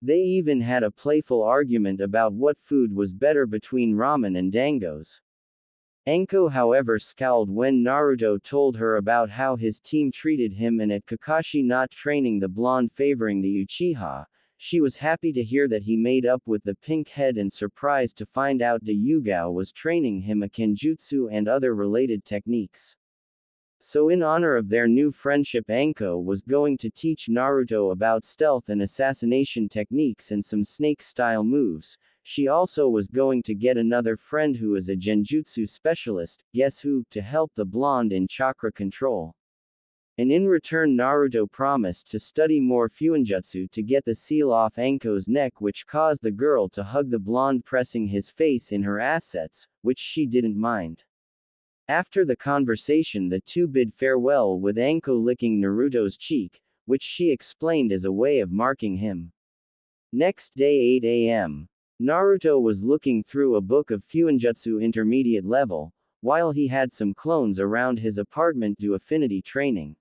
They even had a playful argument about what food was better between ramen and dangos. Anko, however, scowled when Naruto told her about how his team treated him and at Kakashi not training the blonde favoring the Uchiha. She was happy to hear that he made up with the pink head and surprised to find out that Yugao was training him a kenjutsu and other related techniques. So in honor of their new friendship, Anko was going to teach Naruto about stealth and assassination techniques and some snake-style moves. She also was going to get another friend who is a genjutsu specialist, guess who, to help the blonde in chakra control. And in return Naruto promised to study more fuinjutsu to get the seal off Anko's neck, which caused the girl to hug the blonde, pressing his face in her assets, which she didn't mind. After the conversation the two bid farewell with Anko licking Naruto's cheek, which she explained as a way of marking him. Next day 8 a.m. Naruto was looking through a book of fuinjutsu intermediate level, while he had some clones around his apartment do affinity training.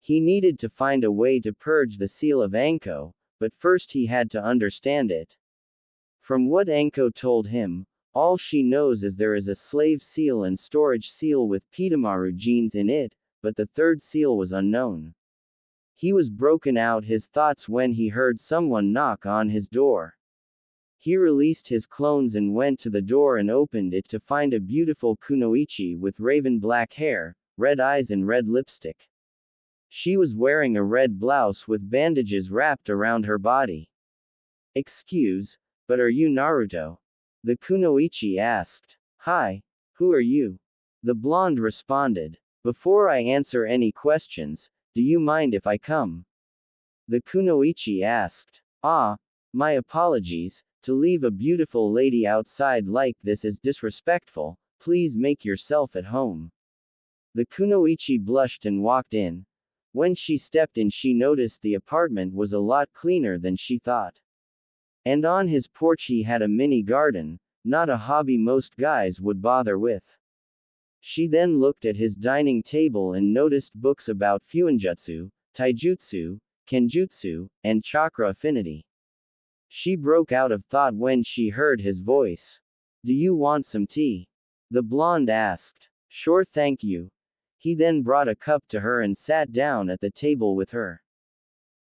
He needed to find a way to purge the seal of Anko, but first he had to understand it. From what Anko told him, all she knows is there is a slave seal and storage seal with Pitamaru genes in it, but the third seal was unknown. He was broken out his thoughts when he heard someone knock on his door. He released his clones and went to the door and opened it to find a beautiful kunoichi with raven black hair, red eyes and red lipstick. She was wearing a red blouse with bandages wrapped around her body. Excuse, but are you Naruto? The kunoichi asked. Hi, who are you? The blonde responded. Before I answer any questions, do you mind if I come? The kunoichi asked. Ah, my apologies, to leave a beautiful lady outside like this is disrespectful, please make yourself at home. The kunoichi blushed and walked in. When she stepped in she noticed the apartment was a lot cleaner than she thought. And on his porch he had a mini garden, not a hobby most guys would bother with. She then looked at his dining table and noticed books about fuinjutsu, taijutsu, kenjutsu, and chakra affinity. She broke out of thought when she heard his voice. Do you want some tea? The blonde asked. Sure, thank you. He then brought a cup to her and sat down at the table with her.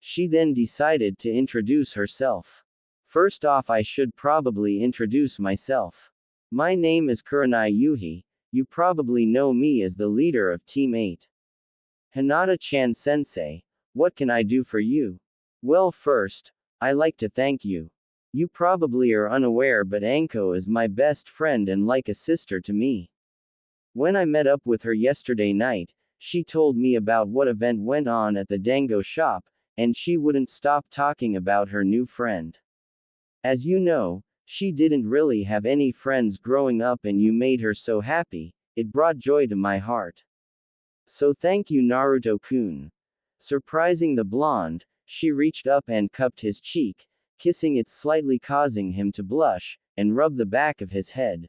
She then decided to introduce herself. First off, I should probably introduce myself. My name is Kurenai Yuhi, you probably know me as the leader of Team 8. Hinata-chan sensei, what can I do for you? Well, first, I like to thank you. You probably are unaware, but Anko is my best friend and like a sister to me. When I met up with her yesterday night, she told me about what event went on at the dango shop, and she wouldn't stop talking about her new friend. As you know, she didn't really have any friends growing up and you made her so happy, it brought joy to my heart. So thank you, Naruto-kun. Surprising the blonde, she reached up and cupped his cheek, kissing it slightly, causing him to blush, and rub the back of his head.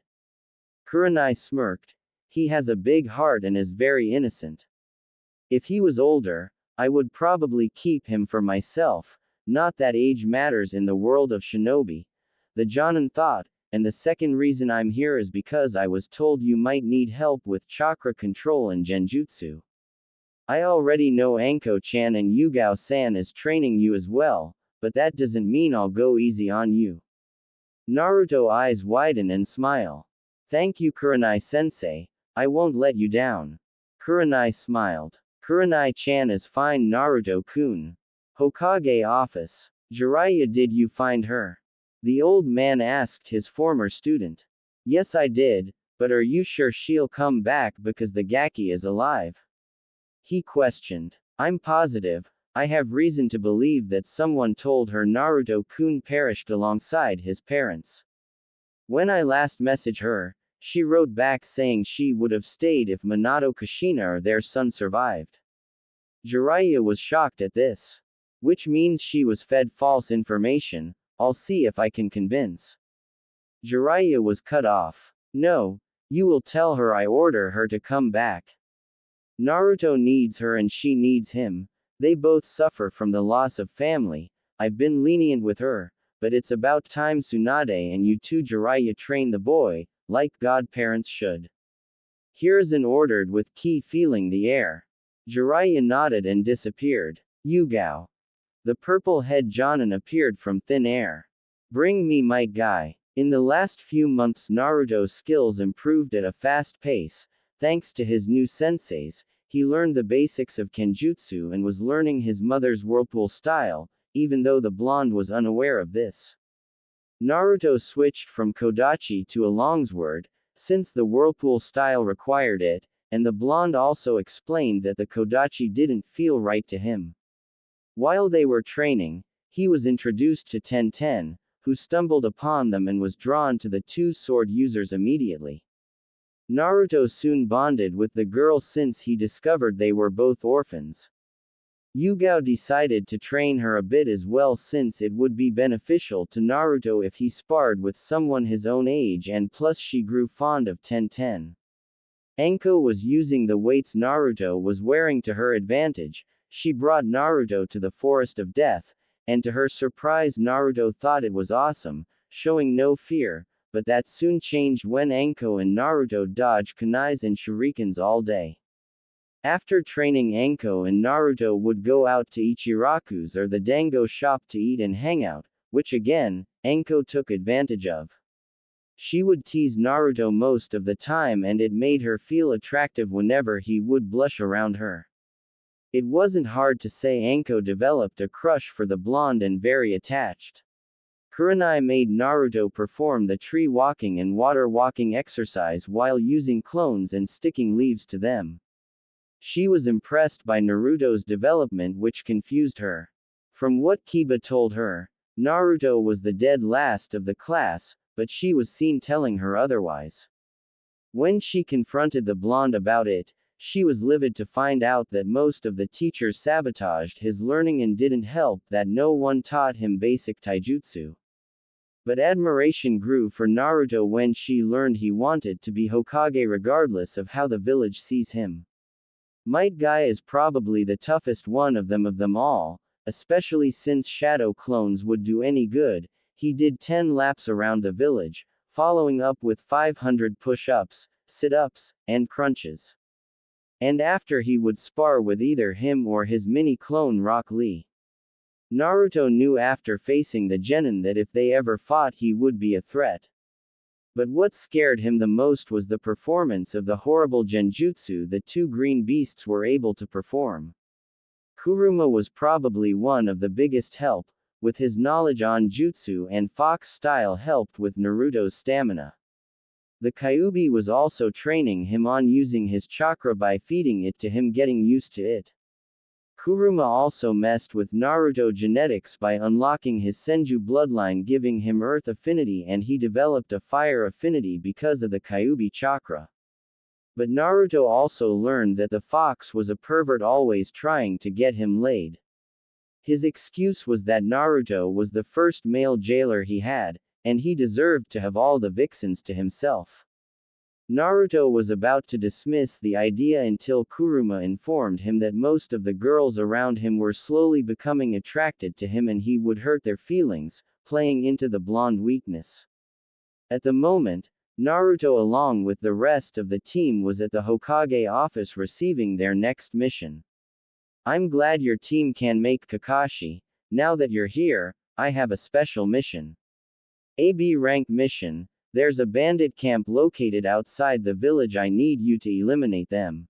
Kurenai smirked. He has a big heart and is very innocent. If he was older, I would probably keep him for myself, not that age matters in the world of shinobi, the Jonin thought, and the second reason I'm here is because I was told you might need help with chakra control and genjutsu. I already know Anko-chan and Yugao-san is training you as well, but that doesn't mean I'll go easy on you. Naruto eyes widen and smile. Thank you Kurenai-sensei, I won't let you down. Kurenai smiled. Kurenai-chan is fine Naruto-kun. Hokage office. Jiraiya, did you find her? The old man asked his former student. Yes I did, but are you sure she'll come back because the Gaki is alive? He questioned. I'm positive, I have reason to believe that someone told her Naruto-kun perished alongside his parents. When I last messaged her, she wrote back saying she would have stayed if Minato Kushina or their son survived. Jiraiya was shocked at this. Which means she was fed false information, I'll see if I can convince. Jiraiya was cut off. No, you will tell her I order her to come back. Naruto needs her and she needs him. They both suffer from the loss of family. I've been lenient with her, but it's about time Tsunade and you too Jiraiya train the boy, like godparents should. Here's an ordered with Ki feeling the air. Jiraiya nodded and disappeared. Yugao. The purple head Jonin appeared from thin air. Bring me Might Guy. In the last few months Naruto's skills improved at a fast pace, thanks to his new senseis. He learned the basics of kenjutsu and was learning his mother's whirlpool style, even though the blonde was unaware of this. Naruto switched from kodachi to a longsword, since the whirlpool style required it, and the blonde also explained that the kodachi didn't feel right to him. While they were training, he was introduced to Tenten, who stumbled upon them and was drawn to the two sword users immediately. Naruto soon bonded with the girl since he discovered they were both orphans. Yugao decided to train her a bit as well since it would be beneficial to Naruto if he sparred with someone his own age and plus she grew fond of Tenten. Anko was using the weights Naruto was wearing to her advantage. She brought Naruto to the Forest of Death, and to her surprise Naruto thought it was awesome, showing no fear, but that soon changed when Anko and Naruto dodged kunais and shurikens all day. After training Anko and Naruto would go out to Ichiraku's or the dango shop to eat and hang out, which again, Anko took advantage of. She would tease Naruto most of the time and it made her feel attractive whenever he would blush around her. It wasn't hard to say Anko developed a crush for the blonde and very attached. Kurenai made Naruto perform the tree walking and water walking exercise while using clones and sticking leaves to them. She was impressed by Naruto's development which confused her. From what Kiba told her, Naruto was the dead last of the class, but she was seen telling her otherwise. When she confronted the blonde about it, she was livid to find out that most of the teachers sabotaged his learning and didn't help that no one taught him basic taijutsu. But admiration grew for Naruto when she learned he wanted to be Hokage regardless of how the village sees him. Might Guy is probably the toughest one of them all, especially since shadow clones would do any good. He did 10 laps around the village, following up with 500 push-ups, sit-ups, and crunches. And after he would spar with either him or his mini-clone Rock Lee. Naruto knew after facing the genin that if they ever fought he would be a threat. But what scared him the most was the performance of the horrible genjutsu the two green beasts were able to perform. Kuruma was probably one of the biggest help, with his knowledge on jutsu and fox style helped with Naruto's stamina. The Kyuubi was also training him on using his chakra by feeding it to him getting used to it. Kuruma also messed with Naruto genetics by unlocking his Senju bloodline giving him earth affinity and he developed a fire affinity because of the Kyuubi chakra. But Naruto also learned that the fox was a pervert always trying to get him laid. His excuse was that Naruto was the first male jailer he had, and he deserved to have all the vixens to himself. Naruto was about to dismiss the idea until Kuruma informed him that most of the girls around him were slowly becoming attracted to him and he would hurt their feelings, playing into the blonde weakness. At the moment, Naruto along with the rest of the team was at the Hokage office receiving their next mission. I'm glad your team can make Kakashi. Now that you're here, I have a special mission. AB rank mission. There's a bandit camp located outside the village. I need you to eliminate them.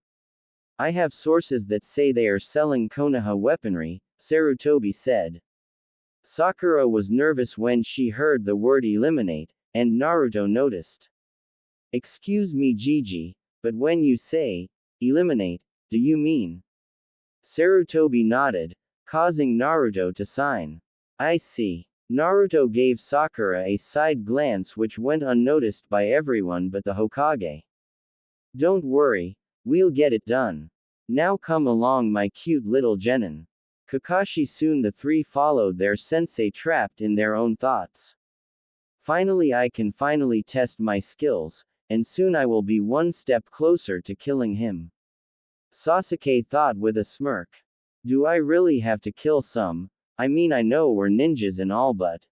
I have sources that say they are selling Konoha weaponry, Sarutobi said. Sakura was nervous when she heard the word eliminate, and Naruto noticed. Excuse me Gigi, but when you say, eliminate, do you mean? Sarutobi nodded, causing Naruto to sign. I see. Naruto gave Sakura a side glance which went unnoticed by everyone but the Hokage. Don't worry, we'll get it done. Now come along my cute little genin. Kakashi. Soon the three followed their sensei trapped in their own thoughts. Finally I can finally test my skills, and soon I will be one step closer to killing him. Sasuke thought with a smirk. Do I really have to kill some? I mean I know we're ninjas and all but.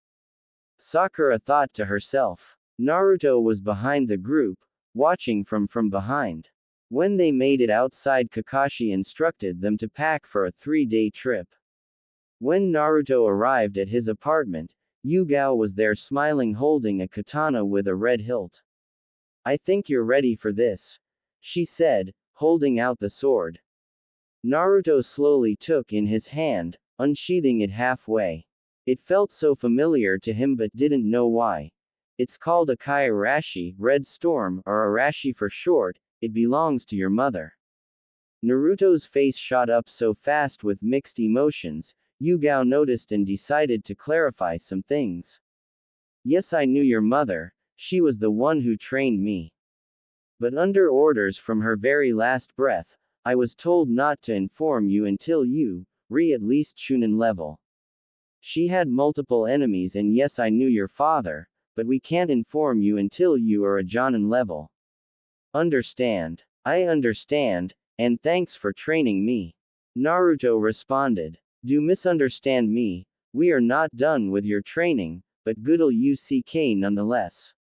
Sakura thought to herself. Naruto was behind the group, watching from behind. When they made it outside, Kakashi instructed them to pack for a 3-day trip. When Naruto arrived at his apartment, Yugao was there smiling holding a katana with a red hilt. I think you're ready for this, she said, holding out the sword. Naruto slowly took in his hand, unsheathing it halfway. It felt so familiar to him but didn't know why. It's called a Kai Arashi, Red Storm, or Arashi for short. It belongs to your mother. Naruto's face shot up so fast with mixed emotions, Yugao noticed and decided to clarify some things. Yes, I knew your mother, she was the one who trained me. But under orders from her very last breath, I was told not to inform you until you at least Chunin level. She had multiple enemies and yes I knew your father, but we can't inform you until you are a Jonin level. Understand? I understand, and thanks for training me. Naruto responded. Do misunderstand me, we are not done with your training, but good'll UCK nonetheless.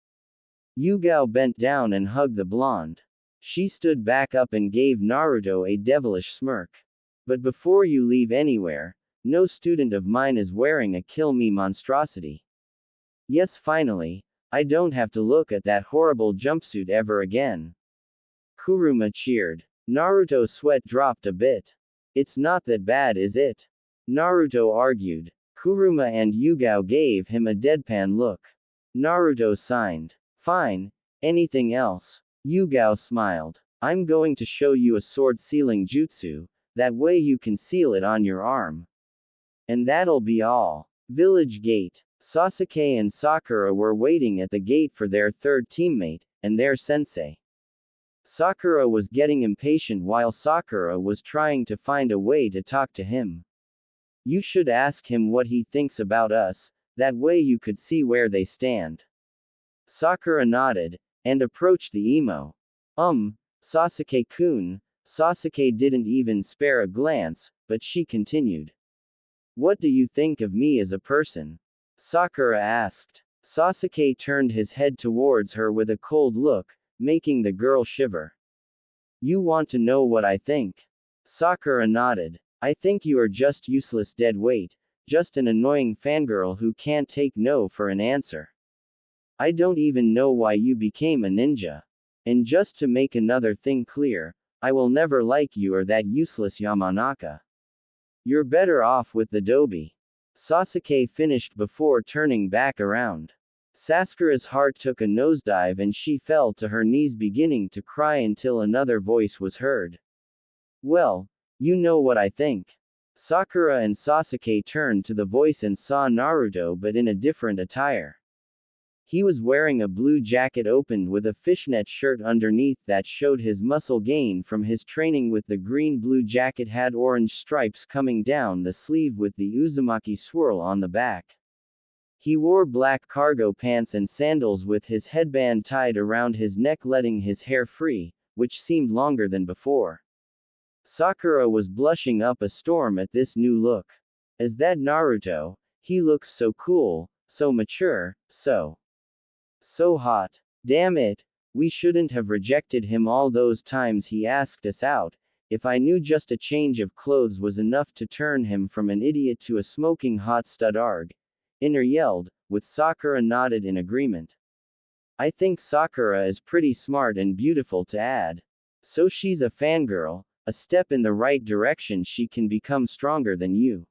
Yugao bent down and hugged the blonde. She stood back up and gave Naruto a devilish smirk. But before you leave anywhere, no student of mine is wearing a kill me monstrosity. Yes, finally, I don't have to look at that horrible jumpsuit ever again. Kuruma cheered. Naruto's sweat dropped a bit. It's not that bad, is it? Naruto argued. Kuruma and Yugao gave him a deadpan look. Naruto signed. Fine, anything else? Yugao smiled. I'm going to show you a sword sealing jutsu, that way you can seal it on your arm. And that'll be all. Village gate. Sasuke and Sakura were waiting at the gate for their third teammate, and their sensei. Sakura was getting impatient while Sakura was trying to find a way to talk to him. You should ask him what he thinks about us, that way you could see where they stand. Sakura nodded, and approached the emo. Sasuke-kun. Sasuke didn't even spare a glance, but she continued. What do you think of me as a person? Sakura asked. Sasuke turned his head towards her with a cold look, making the girl shiver. You want to know what I think? Sakura nodded. I think you are just useless dead weight, just an annoying fangirl who can't take no for an answer. I don't even know why you became a ninja. And just to make another thing clear, I will never like you or that useless Yamanaka. You're better off with the Dobi. Sasuke finished before turning back around. Sakura's heart took a nosedive and she fell to her knees beginning to cry until another voice was heard. Well, you know what I think. Sakura and Sasuke turned to the voice and saw Naruto but in a different attire. He was wearing a blue jacket opened with a fishnet shirt underneath that showed his muscle gain from his training with the green-blue jacket had orange stripes coming down the sleeve with the Uzumaki swirl on the back. He wore black cargo pants and sandals with his headband tied around his neck, letting his hair free, which seemed longer than before. Sakura was blushing up a storm at this new look. Is that Naruto? He looks so cool, so mature, so hot. Damn it, we shouldn't have rejected him all those times he asked us out. If I knew just a change of clothes was enough to turn him from an idiot to a smoking hot stud arg. Inner yelled, with Sakura nodded in agreement. I think Sakura is pretty smart and beautiful to add. So she's a fangirl, a step in the right direction, she can become stronger than you.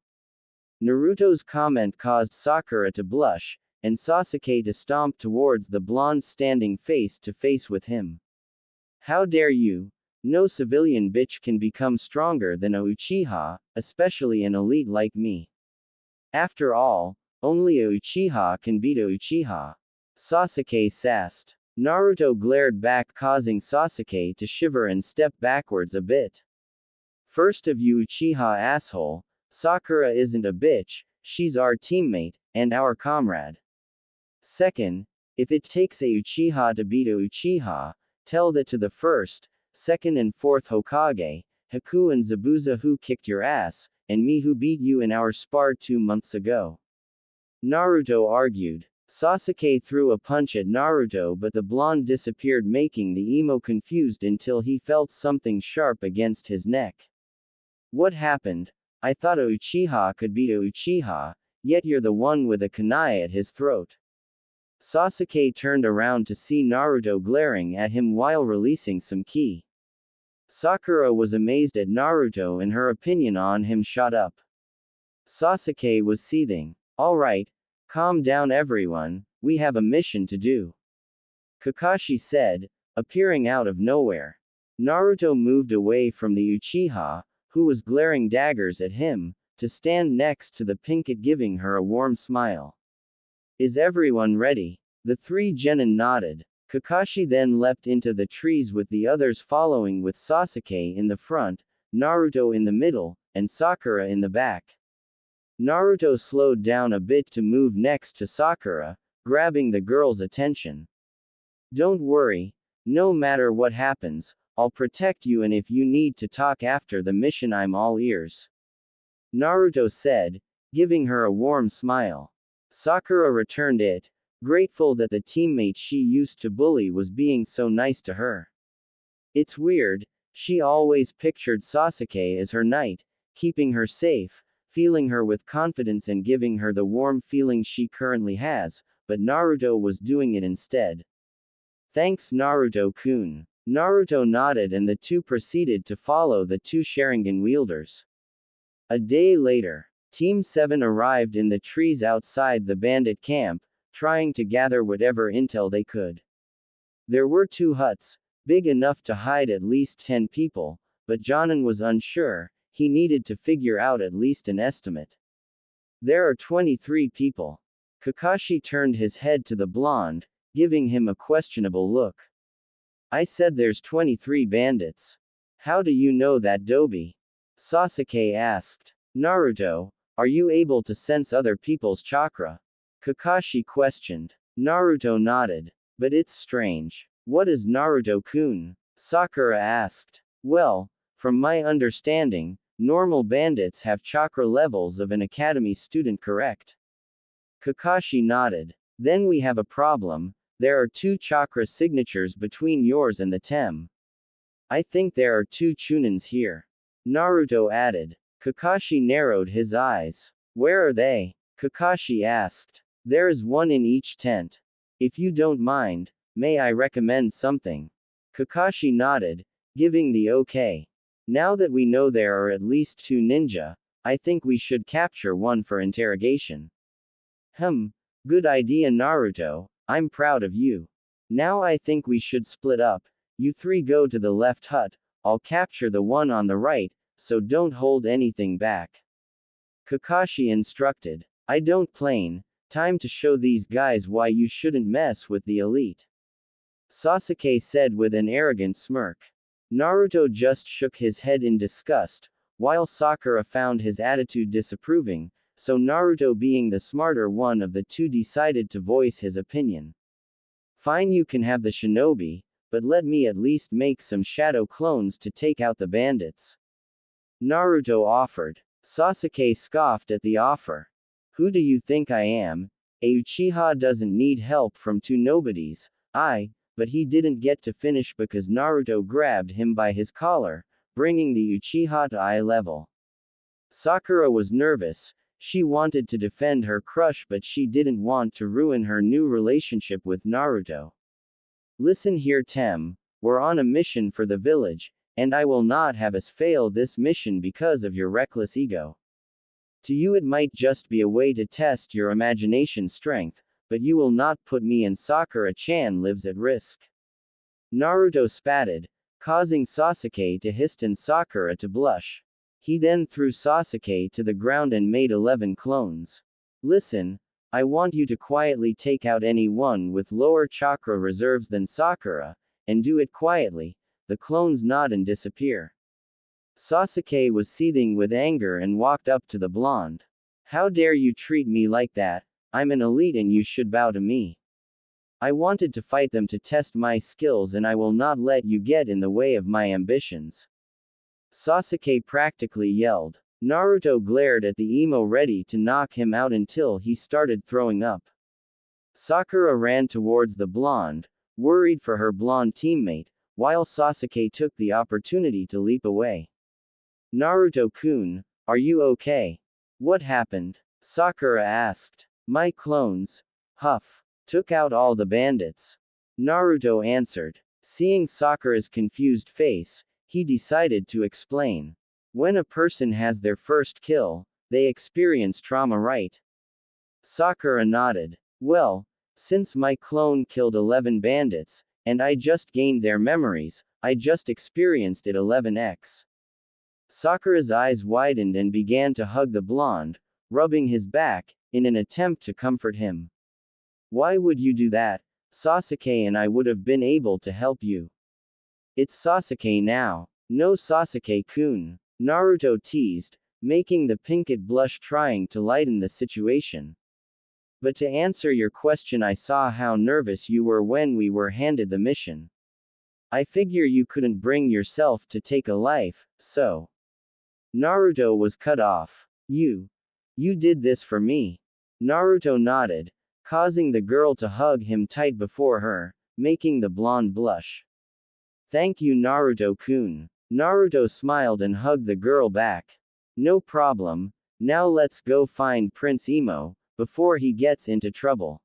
Naruto's comment caused Sakura to blush, and Sasuke to stomp towards the blonde standing face to face with him. How dare you? No civilian bitch can become stronger than a Uchiha, especially an elite like me. After all, only a Uchiha can beat a Uchiha. Sasuke sassed. Naruto glared back, causing Sasuke to shiver and step backwards a bit. First of you Uchiha asshole, Sakura isn't a bitch, she's our teammate, and our comrade. Second, if it takes a Uchiha to beat a Uchiha, tell that to the first, second and fourth Hokage, Haku and Zabuza who kicked your ass, and me who beat you in our spar 2 months ago. Naruto argued. Sasuke threw a punch at Naruto, but the blonde disappeared, making the emo confused until he felt something sharp against his neck. What happened? I thought a Uchiha could beat a Uchiha, yet you're the one with a kunai at his throat. Sasuke turned around to see Naruto glaring at him while releasing some ki. Sakura was amazed at Naruto and her opinion on him shot up. Sasuke was seething. Alright, calm down everyone, we have a mission to do. Kakashi said, appearing out of nowhere. Naruto moved away from the Uchiha, who was glaring daggers at him, to stand next to the Pinkett, giving her a warm smile. Is everyone ready? The 3 genin nodded. Kakashi then leapt into the trees with the others following, with Sasuke in the front, Naruto in the middle, and Sakura in the back. Naruto slowed down a bit to move next to Sakura, grabbing the girl's attention. Don't worry, no matter what happens, I'll protect you, and if you need to talk after the mission I'm all ears. Naruto said, giving her a warm smile. Sakura returned it, grateful that the teammate she used to bully was being so nice to her. It's weird, she always pictured Sasuke as her knight, keeping her safe, feeling her with confidence and giving her the warm feeling she currently has, but Naruto was doing it instead. Thanks Naruto-kun. Naruto nodded and the two proceeded to follow the 2 Sharingan wielders. A day later, Team 7 arrived in the trees outside the bandit camp, trying to gather whatever intel they could. There were 2 huts, big enough to hide at least 10 people, but Jonin was unsure, he needed to figure out at least an estimate. There are 23 people. Kakashi turned his head to the blonde, giving him a questionable look. I said there's 23 bandits. How do you know that, Dobi? Sasuke asked. Naruto, are you able to sense other people's chakra? Kakashi questioned. Naruto nodded. But it's strange. What is Naruto-kun? Sakura asked. Well, from my understanding, normal bandits have chakra levels of an academy student, correct? Kakashi nodded. Then we have a problem. There are 2 chakra signatures between yours and the Tem. I think there are 2 Chunins here. Naruto added. Kakashi narrowed his eyes. Where are they? Kakashi asked. There is 1 in each tent. If you don't mind, may I recommend something? Kakashi nodded, giving the okay. Now that we know there are at least 2 ninja, I think we should capture 1 for interrogation. Good idea Naruto, I'm proud of you. Now I think we should split up. You 3 go to the left hut, I'll capture the one on the right, so don't hold anything back. Kakashi instructed. I don't plain, time to show these guys why you shouldn't mess with the elite. Sasuke said with an arrogant smirk. Naruto just shook his head in disgust, while Sakura found his attitude disapproving, so Naruto, being the smarter one of the two, decided to voice his opinion. Fine, you can have the shinobi, but let me at least make some shadow clones to take out the bandits. Naruto offered. Sasuke scoffed at the offer. Who do you think I am? A Uchiha doesn't need help from two nobodies. But he didn't get to finish because Naruto grabbed him by his collar, bringing the Uchiha to eye level. Sakura was nervous. She wanted to defend her crush, but she didn't want to ruin her new relationship with Naruto. Listen here, Tem, we're on a mission for the village, and I will not have us fail this mission because of your reckless ego. To you it might just be a way to test your imagination strength, but you will not put me and Sakura-chan lives at risk. Naruto spatted, causing Sasuke to hiss and Sakura to blush. He then threw Sasuke to the ground and made 11 clones. Listen, I want you to quietly take out anyone with lower chakra reserves than Sakura, and do it quietly. The clones nod and disappear. Sasuke was seething with anger and walked up to the blonde. How dare you treat me like that? I'm an elite and you should bow to me. I wanted to fight them to test my skills and I will not let you get in the way of my ambitions. Sasuke practically yelled. Naruto glared at the emo, ready to knock him out until he started throwing up. Sakura ran towards the blonde, worried for her blonde teammate, while Sasuke took the opportunity to leap away. Naruto-kun, are you okay? What happened? Sakura asked. My clones, huff, took out all the bandits. Naruto answered. Seeing Sakura's confused face, he decided to explain. When a person has their first kill, they experience trauma, right? Sakura nodded. Well, since my clone killed 11 bandits, and I just gained their memories, I just experienced it 11x. Sakura's eyes widened and began to hug the blonde, rubbing his back, in an attempt to comfort him. Why would you do that? Sasuke and I would have been able to help you. It's Sasuke now. No, Sasuke-kun. Naruto teased, making the pinkett blush, trying to lighten the situation. But to answer your question, I saw how nervous you were when we were handed the mission. I figure you couldn't bring yourself to take a life, so. Naruto was cut off. You did this for me. Naruto nodded, causing the girl to hug him tight before her, making the blonde blush. Thank you, Naruto-kun. Naruto smiled and hugged the girl back. No problem, now let's go find Prince Emo, before he gets into trouble.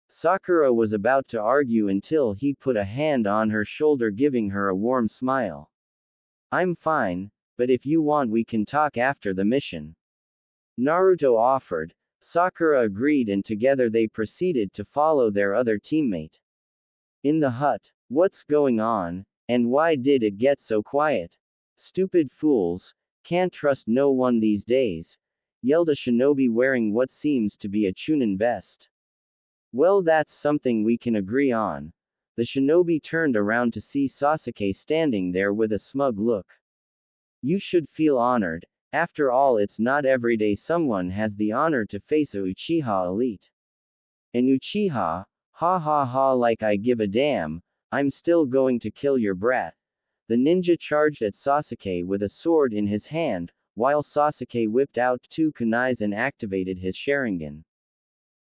Sakura was about to argue until he put a hand on her shoulder, giving her a warm smile. I'm fine, but if you want we can talk after the mission. Naruto offered. Sakura agreed and together they proceeded to follow their other teammate. In the hut, what's going on? And why did it get so quiet? Stupid fools, can't trust no one these days, yelled a shinobi wearing what seems to be a Chunin vest. Well, that's something we can agree on. The shinobi turned around to see Sasuke standing there with a smug look. You should feel honored, after all it's not every day someone has the honor to face a Uchiha elite. An Uchiha? Ha ha ha, like I give a damn. I'm still going to kill your brat. The ninja charged at Sasuke with a sword in his hand, while Sasuke whipped out 2 kunais and activated his Sharingan.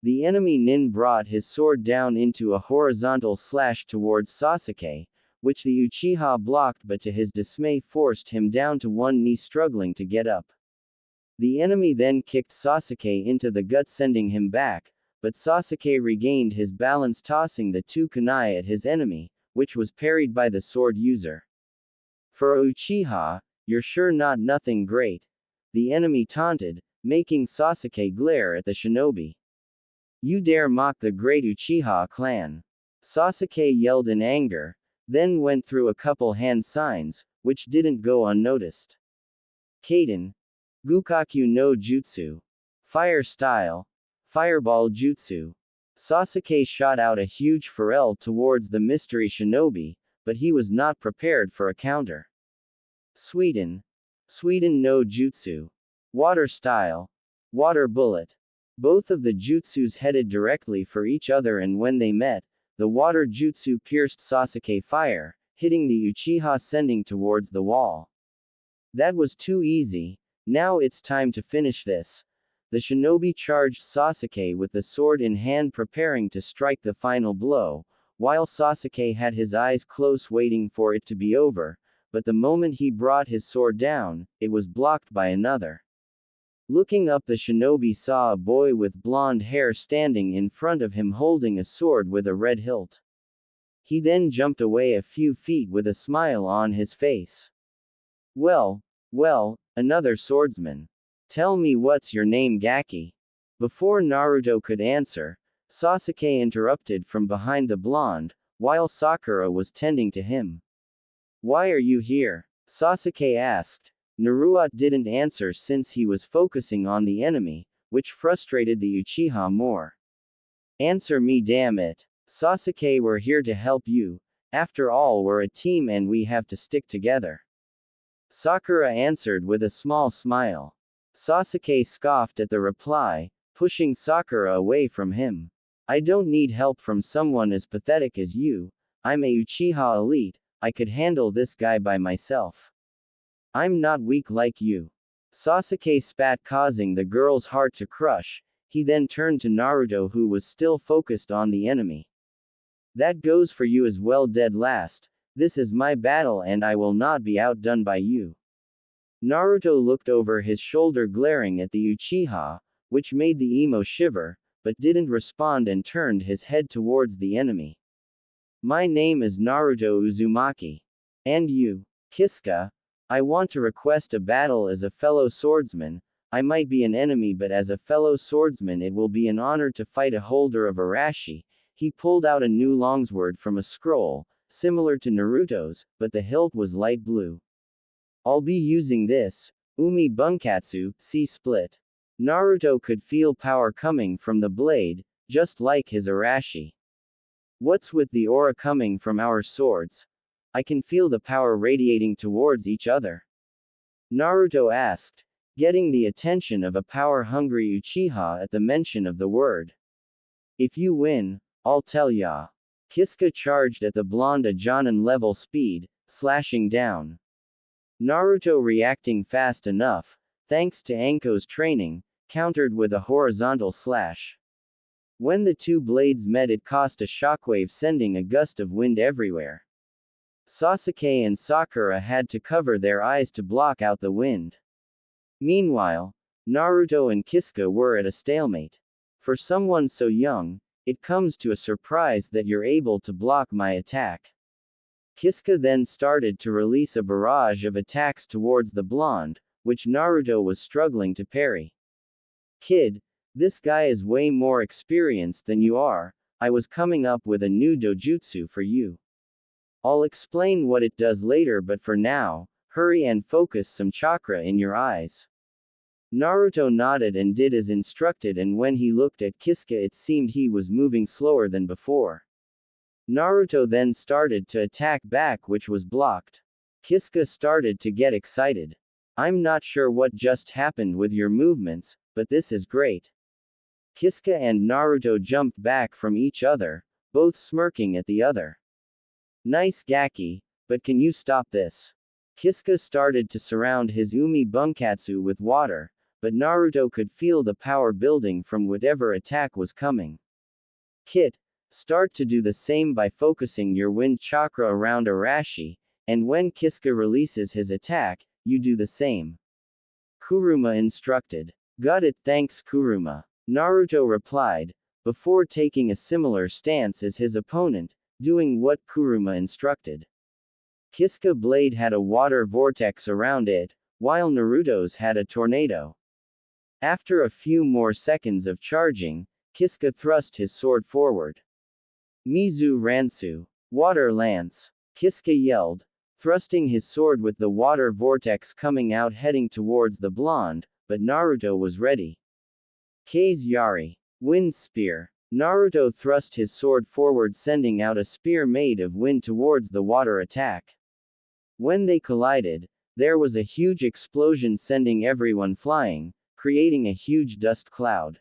The enemy nin brought his sword down into a horizontal slash towards Sasuke, which the Uchiha blocked, but to his dismay forced him down to one knee, struggling to get up. The enemy then kicked Sasuke into the gut, sending him back, but Sasuke regained his balance, tossing the 2 kunai at his enemy, which was parried by the sword user. For a Uchiha, you're sure not nothing great, the enemy taunted, making Sasuke glare at the shinobi. You dare mock the great Uchiha clan? Sasuke yelled in anger, then went through a couple hand signs, which didn't go unnoticed. Kaden. Gukaku no Jutsu. Fire style. Fireball Jutsu. Sasuke shot out a huge pharrell towards the mystery shinobi, but he was not prepared for a counter. Sweden no Jutsu. Water style. Water bullet. Both of the jutsus headed directly for each other, and when they met, the water jutsu pierced Sasuke fire, hitting the Uchiha sending towards the wall. That was too easy. Now it's time to finish this. The shinobi charged Sasuke with the sword in hand, preparing to strike the final blow, while Sasuke had his eyes closed waiting for it to be over, but the moment he brought his sword down, it was blocked by another. Looking up, the shinobi saw a boy with blonde hair standing in front of him holding a sword with a red hilt. He then jumped away a few feet with a smile on his face. Well, another swordsman. Tell me, what's your name, Gaki? Before Naruto could answer, Sasuke interrupted from behind the blonde, while Sakura was tending to him. Why are you here? Sasuke asked. Naruto didn't answer since he was focusing on the enemy, which frustrated the Uchiha more. Answer me, damn it. Sasuke, we're here to help you. After all, we're a team and we have to stick together. Sakura answered with a small smile. Sasuke scoffed at the reply, pushing Sakura away from him. I don't need help from someone as pathetic as you. I'm a Uchiha elite, I could handle this guy by myself. I'm not weak like you. Sasuke spat, causing the girl's heart to crush. He then turned to Naruto, who was still focused on the enemy. That goes for you as well, dead last. This is my battle and I will not be outdone by you. Naruto looked over his shoulder, glaring at the Uchiha, which made the emo shiver, but didn't respond and turned his head towards the enemy. My name is Naruto Uzumaki. And you? Kisuke? I want to request a battle as a fellow swordsman. I might be an enemy, but as a fellow swordsman it will be an honor to fight a holder of Arashi. He pulled out a new longsword from a scroll, similar to Naruto's, but the hilt was light blue. I'll be using this, Umi Bunkatsu, see split. Naruto could feel power coming from the blade, just like his Arashi. What's with the aura coming from our swords? I can feel the power radiating towards each other. Naruto asked, getting the attention of a power-hungry Uchiha at the mention of the word. If you win, I'll tell ya. Kisuke charged at the blonde at Jonin-level speed, slashing down. Naruto, reacting fast enough, thanks to Anko's training, countered with a horizontal slash. When the two blades met, it caused a shockwave, sending a gust of wind everywhere. Sasuke and Sakura had to cover their eyes to block out the wind. Meanwhile, Naruto and Kisuke were at a stalemate. For someone so young, it comes to a surprise that you're able to block my attack. Kisuke then started to release a barrage of attacks towards the blonde, which Naruto was struggling to parry. Kid, this guy is way more experienced than you are. I was coming up with a new dojutsu for you. I'll explain what it does later, but for now, hurry and focus some chakra in your eyes. Naruto nodded and did as instructed, and when he looked at Kisuke it seemed he was moving slower than before. Naruto then started to attack back, which was blocked. Kisuke started to get excited. I'm not sure what just happened with your movements, but this is great. Kisuke and Naruto jumped back from each other, both smirking at the other. Nice, Gaki, but can you stop this? Kisuke started to surround his Umi Bunkatsu with water, but Naruto could feel the power building from whatever attack was coming. Kit, start to do the same by focusing your wind chakra around Arashi, and when Kisuke releases his attack, you do the same. Kuruma instructed. Got it, thanks Kuruma. Naruto replied, before taking a similar stance as his opponent, doing what Kuruma instructed. Kisuke blade had a water vortex around it, while Naruto's had a tornado. After a few more seconds of charging, Kisuke thrust his sword forward. Mizu Ransu. Water Lance. Kisuke yelled, thrusting his sword with the water vortex coming out, heading towards the blonde, but Naruto was ready. Kei's Yari. Wind Spear. Naruto thrust his sword forward, sending out a spear made of wind towards the water attack. When they collided, there was a huge explosion, sending everyone flying, creating a huge dust cloud.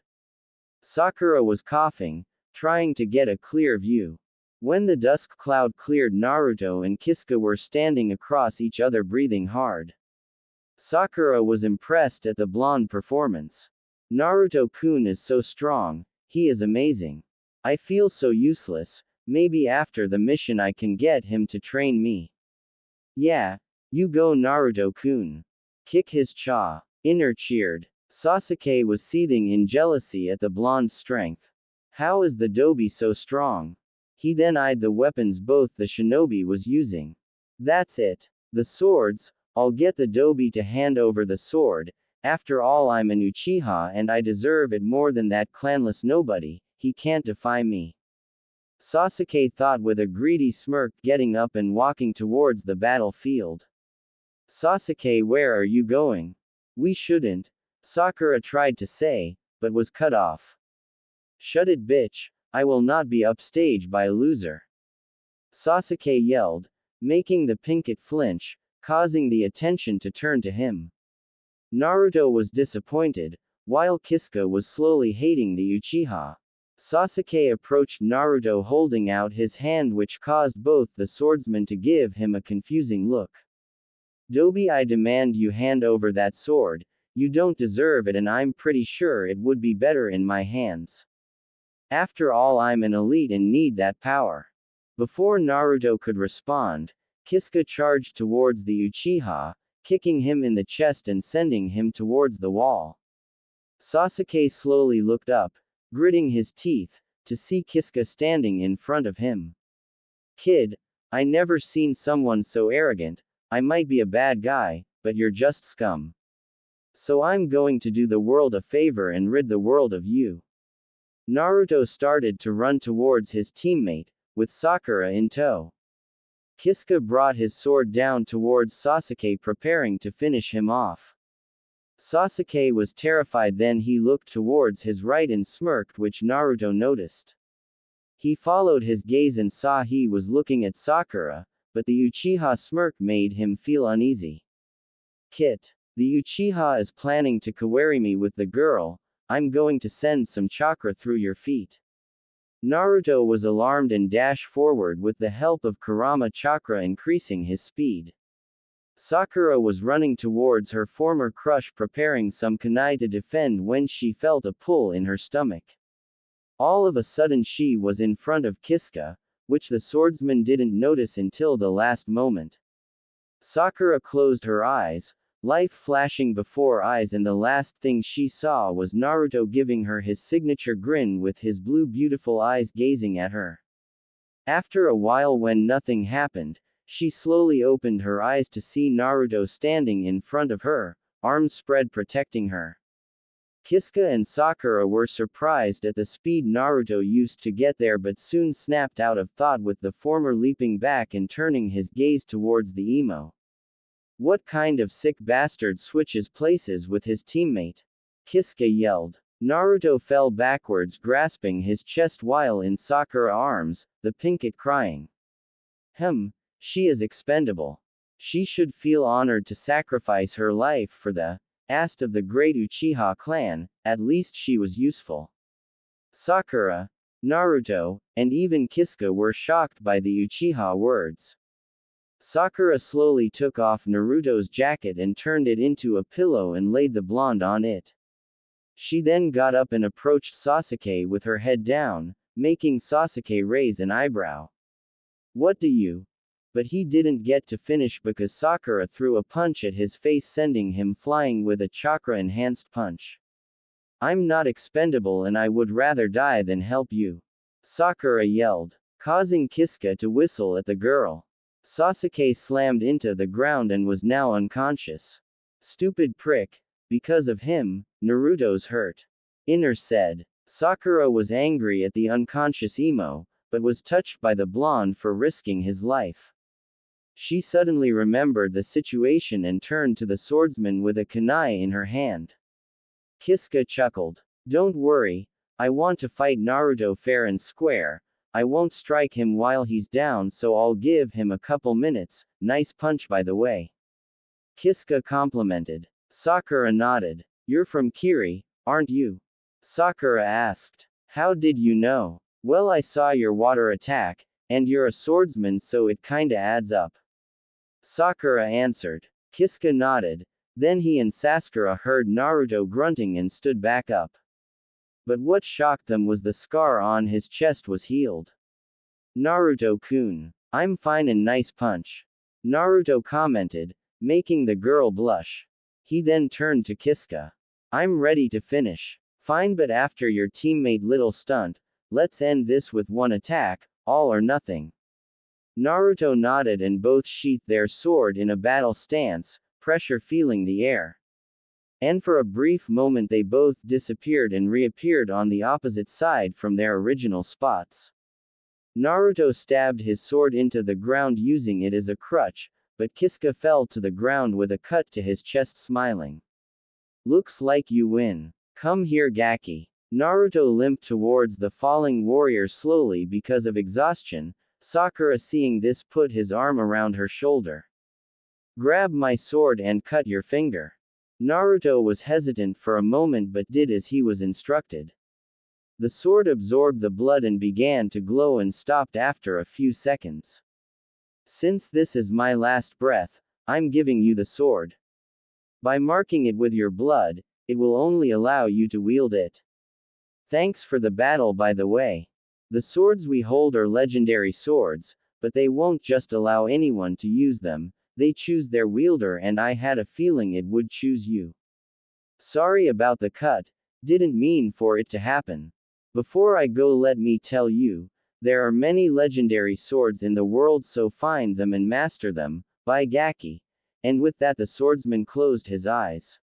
Sakura was coughing, trying to get a clear view. When the dust cloud cleared, Naruto and Kisuke were standing across each other breathing hard. Sakura was impressed at the blonde performance. Naruto-kun is so strong, he is amazing. I feel so useless, maybe after the mission I can get him to train me. Yeah, you go Naruto-kun. Kick his cha. Inner cheered. Sasuke was seething in jealousy at the blonde's strength. How is the dobi so strong? He then eyed the weapons both the shinobi was using. That's it. The swords, I'll get the dobi to hand over the sword. After all, I'm an Uchiha and I deserve it more than that clanless nobody. He can't defy me. Sasuke thought with a greedy smirk, getting up and walking towards the battlefield. Sasuke, where are you going? We shouldn't. Sakura tried to say, but was cut off. Shut it, bitch. I will not be upstaged by a loser. Sasuke yelled, making the Pinkett flinch, causing the attention to turn to him. Naruto was disappointed, while Kisuke was slowly hating the Uchiha. Sasuke approached Naruto holding out his hand, which caused both the swordsmen to give him a confusing look. Dobi, I demand you hand over that sword. You don't deserve it and I'm pretty sure it would be better in my hands. After all, I'm an elite and need that power. Before Naruto could respond, Kisuke charged towards the Uchiha, kicking him in the chest and sending him towards the wall. Sasuke slowly looked up, gritting his teeth, to see Kisuke standing in front of him. Kid, I never seen someone so arrogant. I might be a bad guy, but you're just scum. So I'm going to do the world a favor and rid the world of you. Naruto started to run towards his teammate, with Sakura in tow. Kisuke brought his sword down towards Sasuke, preparing to finish him off. Sasuke was terrified, then he looked towards his right and smirked, which Naruto noticed. He followed his gaze and saw he was looking at Sakura, but the Uchiha smirk made him feel uneasy. Kit. The Uchiha is planning to kawaii me with the girl. I'm going to send some chakra through your feet. Naruto was alarmed and dashed forward with the help of Kurama chakra, increasing his speed. Sakura was running towards her former crush, preparing some kunai to defend, when she felt a pull in her stomach. All of a sudden she was in front of Kisuke, which the swordsman didn't notice until the last moment. Sakura closed her eyes, life flashing before eyes, and the last thing she saw was Naruto giving her his signature grin with his blue beautiful eyes gazing at her. After a while, when nothing happened, she slowly opened her eyes to see Naruto standing in front of her, arms spread protecting her. Kisuke and Sakura were surprised at the speed Naruto used to get there, but soon snapped out of thought, with the former leaping back and turning his gaze towards the emo. What kind of sick bastard switches places with his teammate? Kisuke yelled. Naruto fell backwards, grasping his chest while in Sakura's arms, the Pinkett crying. She is expendable. She should feel honored to sacrifice her life for the ass of the great Uchiha clan. At least she was useful. Sakura, Naruto, and even Kisuke were shocked by the Uchiha words. Sakura slowly took off Naruto's jacket and turned it into a pillow and laid the blonde on it. She then got up and approached Sasuke with her head down, making Sasuke raise an eyebrow. What do you? But he didn't get to finish because Sakura threw a punch at his face, sending him flying with a chakra-enhanced punch. I'm not expendable and I would rather die than help you. Sakura yelled, causing Kisuke to whistle at the girl. Sasuke slammed into the ground and was now unconscious. Stupid prick. Because of him, Naruto's hurt. Inner said. Sakura was angry at the unconscious emo, but was touched by the blonde for risking his life. She suddenly remembered the situation and turned to the swordsman with a kunai in her hand. Kisuke chuckled. Don't worry. I want to fight Naruto fair and square. I won't strike him while he's down, so I'll give him a couple minutes. Nice punch, by the way. Kisuke complimented. Sakura nodded. You're from Kiri, aren't you? Sakura asked. How did you know? Well, I saw your water attack, and you're a swordsman, so it kinda adds up. Sakura answered. Kisuga nodded. Then he and Sakura heard Naruto grunting and stood back up. But what shocked them was the scar on his chest was healed. Naruto-kun. I'm fine and nice punch. Naruto commented, making the girl blush. He then turned to Kisuga. I'm ready to finish. Fine, but after your teammate little stunt, let's end this with one attack, all or nothing. Naruto nodded and both sheathed their sword in a battle stance, pressure feeling the air. And for a brief moment they both disappeared and reappeared on the opposite side from their original spots. Naruto stabbed his sword into the ground using it as a crutch, but Kisuga fell to the ground with a cut to his chest, smiling. Looks like you win. Come here, Gaki. Naruto limped towards the falling warrior slowly because of exhaustion. Sakura, seeing this, put his arm around her shoulder. Grab my sword and cut your finger. Naruto was hesitant for a moment but did as he was instructed. The sword absorbed the blood and began to glow and stopped after a few seconds. Since this is my last breath, I'm giving you the sword. By marking it with your blood, it will only allow you to wield it. Thanks for the battle, by the way. The swords we hold are legendary swords, but they won't just allow anyone to use them, they choose their wielder, and I had a feeling it would choose you. Sorry about the cut, didn't mean for it to happen. Before I go, let me tell you, there are many legendary swords in the world, so find them and master them, by Gaki. And with that the swordsman closed his eyes.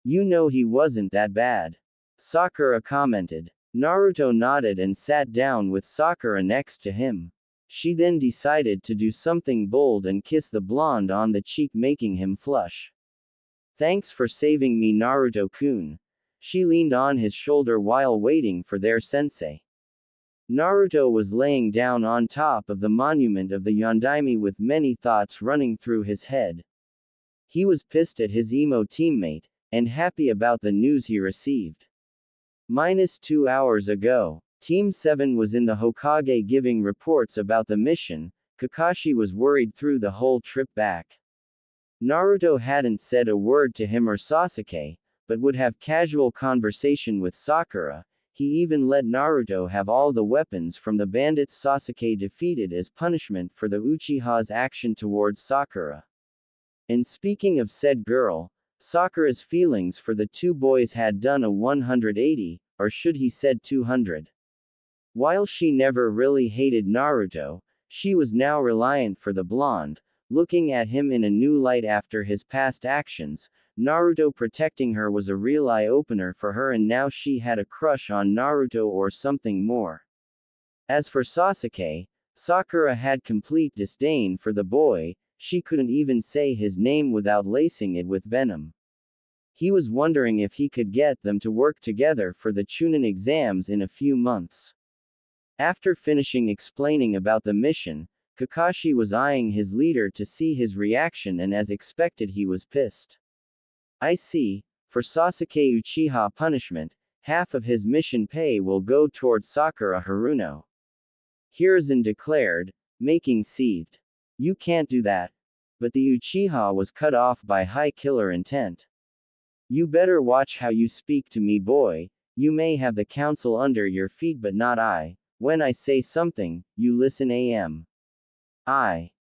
You know he wasn't that bad. Sakura commented. Naruto nodded and sat down with Sakura next to him. She then decided to do something bold and kiss the blonde on the cheek, making him flush. Thanks for saving me, Naruto-kun. She leaned on his shoulder while waiting for their sensei. Naruto was laying down on top of the monument of the Yondaime with many thoughts running through his head. He was pissed at his emo teammate, and happy about the news he received. -2 hours ago, Team 7 was in the Hokage giving reports about the mission. Kakashi was worried through the whole trip back. Naruto hadn't said a word to him or Sasuke, but would have casual conversation with Sakura. He even let Naruto have all the weapons from the bandits Sasuke defeated as punishment for the Uchiha's action towards Sakura. And speaking of said girl, Sakura's feelings for the two boys had done a 180, or should he said 200. While she never really hated Naruto, she was now reliant for the blonde, looking at him in a new light after his past actions. Naruto protecting her was a real eye-opener for her, and now she had a crush on Naruto or something more. As for Sasuke, Sakura had complete disdain for the boy. She couldn't even say his name without lacing it with venom. He was wondering if he could get them to work together for the Chunin exams in a few months. After finishing explaining about the mission, Kakashi was eyeing his leader to see his reaction, and as expected he was pissed. I see, for Sasuke Uchiha punishment, half of his mission pay will go towards Sakura Haruno. Hiruzen declared, making seethed. You can't do that. But the Uchiha was cut off by high killer intent. You better watch how you speak to me, boy. You may have the council under your feet but not I. When I say something, you listen.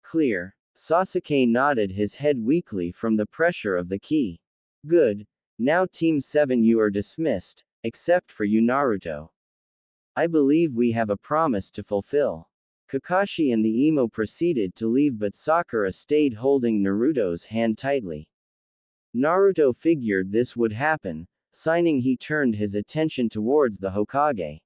Clear. Sasuke nodded his head weakly from the pressure of the key. Good. Now Team 7, you are dismissed, except for you, Naruto. I believe we have a promise to fulfill. Kakashi and the emo proceeded to leave, but Sakura stayed holding Naruto's hand tightly. Naruto figured this would happen, signing he turned his attention towards the Hokage.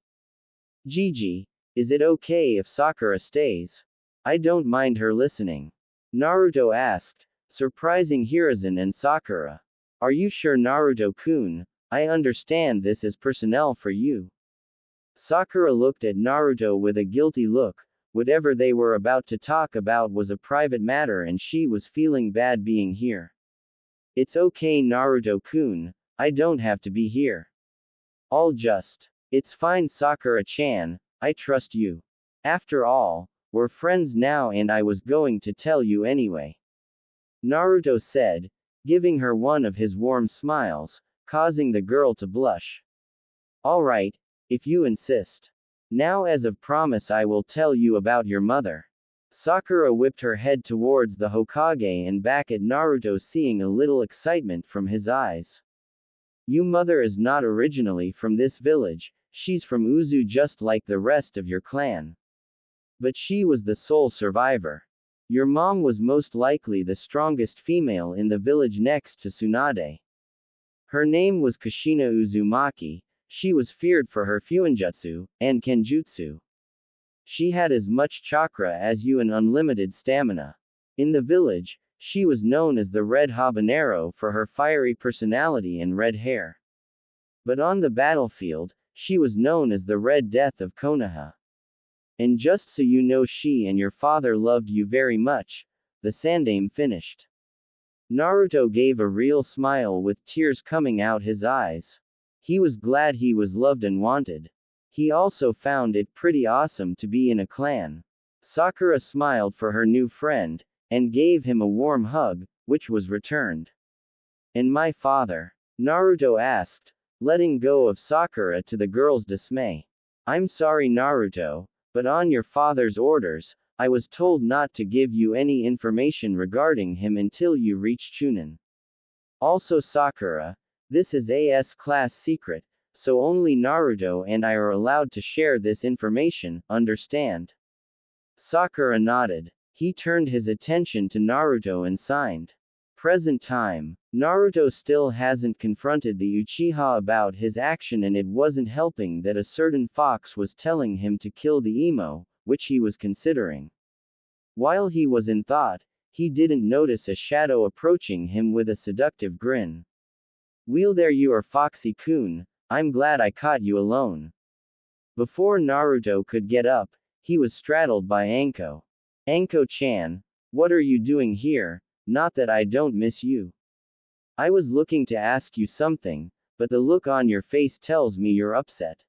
Gigi, is it okay if Sakura stays? I don't mind her listening. Naruto asked, surprising Hiruzen and Sakura. Are you sure, Naruto-kun? I understand this is personnel for you. Sakura looked at Naruto with a guilty look. Whatever they were about to talk about was a private matter and she was feeling bad being here. It's okay, Naruto-kun, I don't have to be here. I'll just. It's fine, Sakura-chan, I trust you. After all, we're friends now and I was going to tell you anyway. Naruto said, giving her one of his warm smiles, causing the girl to blush. Alright, if you insist. Now as of promise I will tell you about your mother. Sakura whipped her head towards the Hokage and back at Naruto, seeing a little excitement from his eyes. Your mother is not originally from this village, she's from Uzu just like the rest of your clan. But she was the sole survivor. Your mom was most likely the strongest female in the village next to Tsunade. Her name was Kushina Uzumaki, she was feared for her fuinjutsu, and kenjutsu. She had as much chakra as you and unlimited stamina. In the village, she was known as the Red Habanero for her fiery personality and red hair. But on the battlefield, she was known as the Red Death of Konoha. And just so you know, she and your father loved you very much, the Sandaime finished. Naruto gave a real smile with tears coming out his eyes. He was glad he was loved and wanted. He also found it pretty awesome to be in a clan. Sakura smiled for her new friend, and gave him a warm hug, which was returned. And my father? Naruto asked, letting go of Sakura to the girl's dismay. I'm sorry, Naruto, but on your father's orders, I was told not to give you any information regarding him until you reach Chunin. Also, Sakura, this is a S-class secret, so only Naruto and I are allowed to share this information, understand? Sakura nodded. He turned his attention to Naruto and signed. Present time. Naruto still hasn't confronted the Uchiha about his action, and it wasn't helping that a certain fox was telling him to kill the emo, which he was considering. While he was in thought, he didn't notice a shadow approaching him with a seductive grin. Well, there you are, Foxy-kun, I'm glad I caught you alone. Before Naruto could get up, he was straddled by Anko. Anko-chan, what are you doing here? Not that I don't miss you. I was looking to ask you something, but the look on your face tells me you're upset.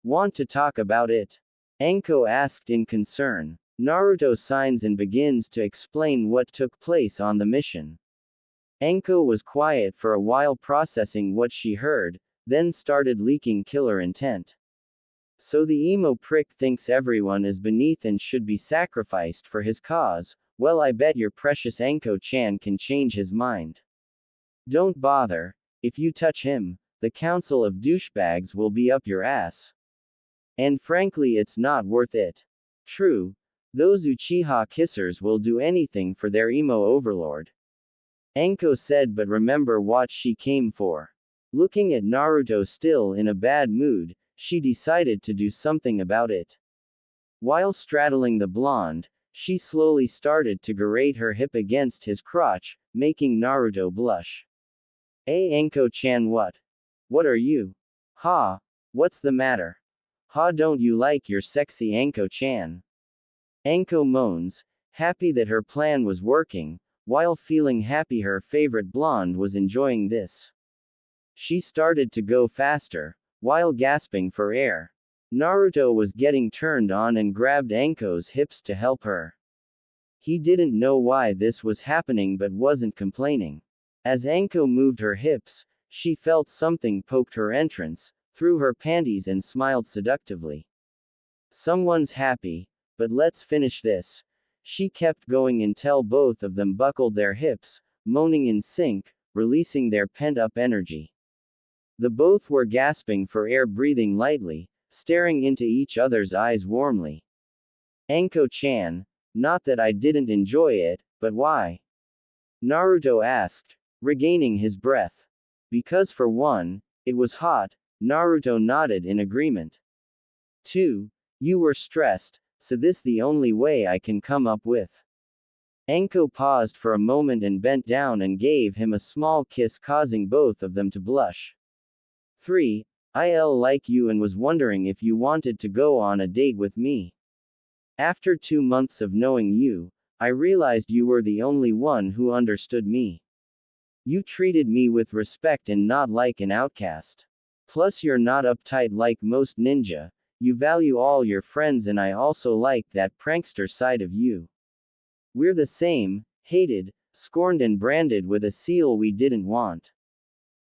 Want to talk about it? Anko asked in concern. Naruto signs and begins to explain what took place on the mission. Anko was quiet for a while, processing what she heard, then started leaking killer intent. So the emo prick thinks everyone is beneath and should be sacrificed for his cause. Well, I bet your precious Anko-chan can change his mind. Don't bother. If you touch him, the council of douchebags will be up your ass. And frankly, it's not worth it. True. Those Uchiha kissers will do anything for their emo overlord. Anko said, but remember what she came for. Looking at Naruto still in a bad mood, she decided to do something about it. While straddling the blonde, she slowly started to grate her hip against his crotch, making Naruto blush. Hey Anko-chan, what? What are you? Ha! What's the matter? Ha, don't you like your sexy Anko-chan? Anko moans, happy that her plan was working, while feeling happy her favorite blonde was enjoying this. She started to go faster, while gasping for air. Naruto was getting turned on and grabbed Anko's hips to help her. He didn't know why this was happening but wasn't complaining. As Anko moved her hips, she felt something poked her entrance, through her panties, and smiled seductively. Someone's happy, but let's finish this. She kept going until both of them buckled their hips, moaning in sync, releasing their pent-up energy. The both were gasping for air, breathing lightly, staring into each other's eyes warmly. Anko-chan, not that I didn't enjoy it, but why? Naruto asked, regaining his breath. Because for one, it was hot. Naruto nodded in agreement. 2. You were stressed, so this the only way I can come up with. Anko paused for a moment and bent down and gave him a small kiss, causing both of them to blush. 3. I'll like you and was wondering if you wanted to go on a date with me. After 2 months of knowing you, I realized you were the only one who understood me. You treated me with respect and not like an outcast. Plus you're not uptight like most ninja, you value all your friends and I also like that prankster side of you. We're the same, hated, scorned and branded with a seal we didn't want.